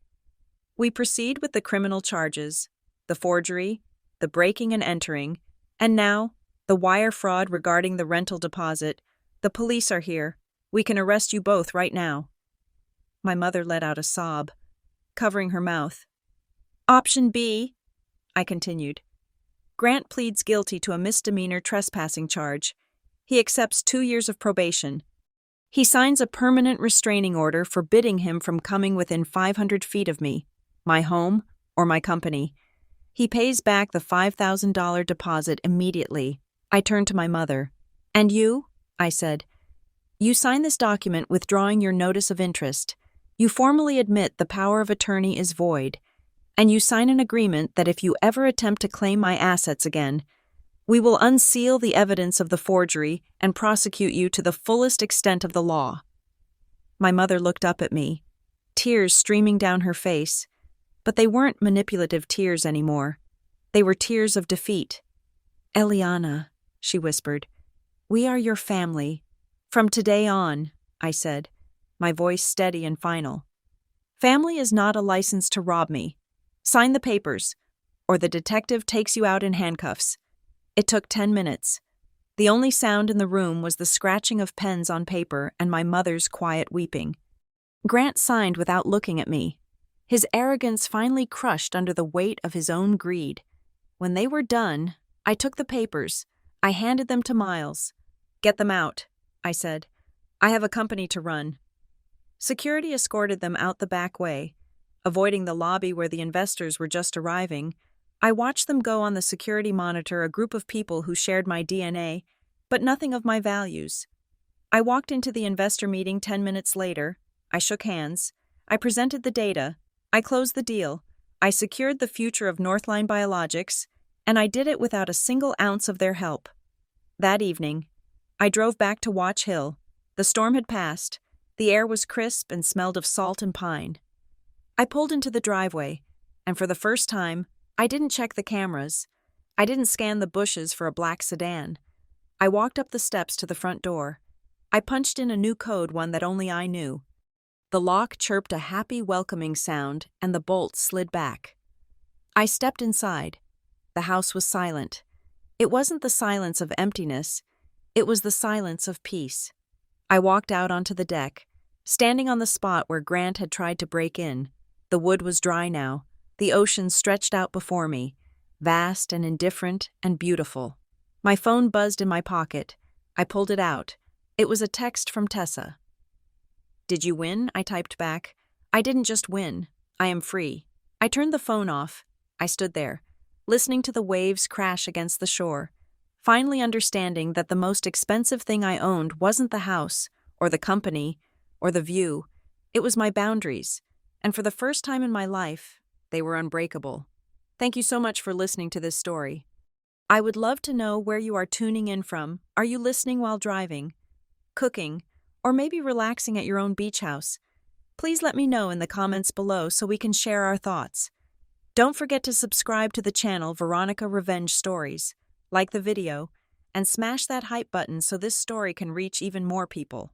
We proceed with the criminal charges, the forgery, the breaking and entering, and now, the wire fraud regarding the rental deposit. The police are here. We can arrest you both right now. My mother let out a sob, covering her mouth. Option B, I continued. Grant pleads guilty to a misdemeanor trespassing charge. He accepts 2 years of probation. He signs a permanent restraining order forbidding him from coming within 500 feet of me, my home, or my company. He pays back the $5,000 deposit immediately. I turned to my mother. And you? I said. You sign this document withdrawing your notice of interest. You formally admit the power of attorney is void. And you sign an agreement that if you ever attempt to claim my assets again, we will unseal the evidence of the forgery and prosecute you to the fullest extent of the law. My mother looked up at me, tears streaming down her face, but they weren't manipulative tears anymore. They were tears of defeat. Eliana, she whispered, we are your family. From today on, I said, my voice steady and final. Family is not a license to rob me. Sign the papers, or the detective takes you out in handcuffs. It took 10 minutes. The only sound in the room was the scratching of pens on paper and my mother's quiet weeping. Grant signed without looking at me, his arrogance finally crushed under the weight of his own greed. When they were done, I took the papers. I handed them to Miles. "Get them out," I said. "I have a company to run." Security escorted them out the back way. Avoiding the lobby where the investors were just arriving, I watched them go on the security monitor, a group of people who shared my DNA, but nothing of my values. I walked into the investor meeting 10 minutes later. I shook hands. I presented the data. I closed the deal. I secured the future of Northline Biologics, and I did it without a single ounce of their help. That evening, I drove back to Watch Hill. The storm had passed. The air was crisp and smelled of salt and pine. I pulled into the driveway, and for the first time, I didn't check the cameras. I didn't scan the bushes for a black sedan. I walked up the steps to the front door. I punched in a new code, one that only I knew. The lock chirped a happy, welcoming sound, and the bolt slid back. I stepped inside. The house was silent. It wasn't the silence of emptiness. It was the silence of peace. I walked out onto the deck, standing on the spot where Grant had tried to break in. The wood was dry now. The ocean stretched out before me, vast and indifferent and beautiful. My phone buzzed in my pocket. I pulled it out. It was a text from Tessa. "Did you win?" I typed back. "I didn't just win. I am free." I turned the phone off. I stood there, listening to the waves crash against the shore, finally understanding that the most expensive thing I owned wasn't the house, or the company, or the view. It was my boundaries, and for the first time in my life, they were unbreakable. Thank you so much for listening to this story. I would love to know where you are tuning in from. Are you listening while driving, cooking, or maybe relaxing at your own beach house? Please let me know in the comments below so we can share our thoughts. Don't forget to subscribe to the channel Veronica Revenge Stories, like the video, and smash that hype button so this story can reach even more people.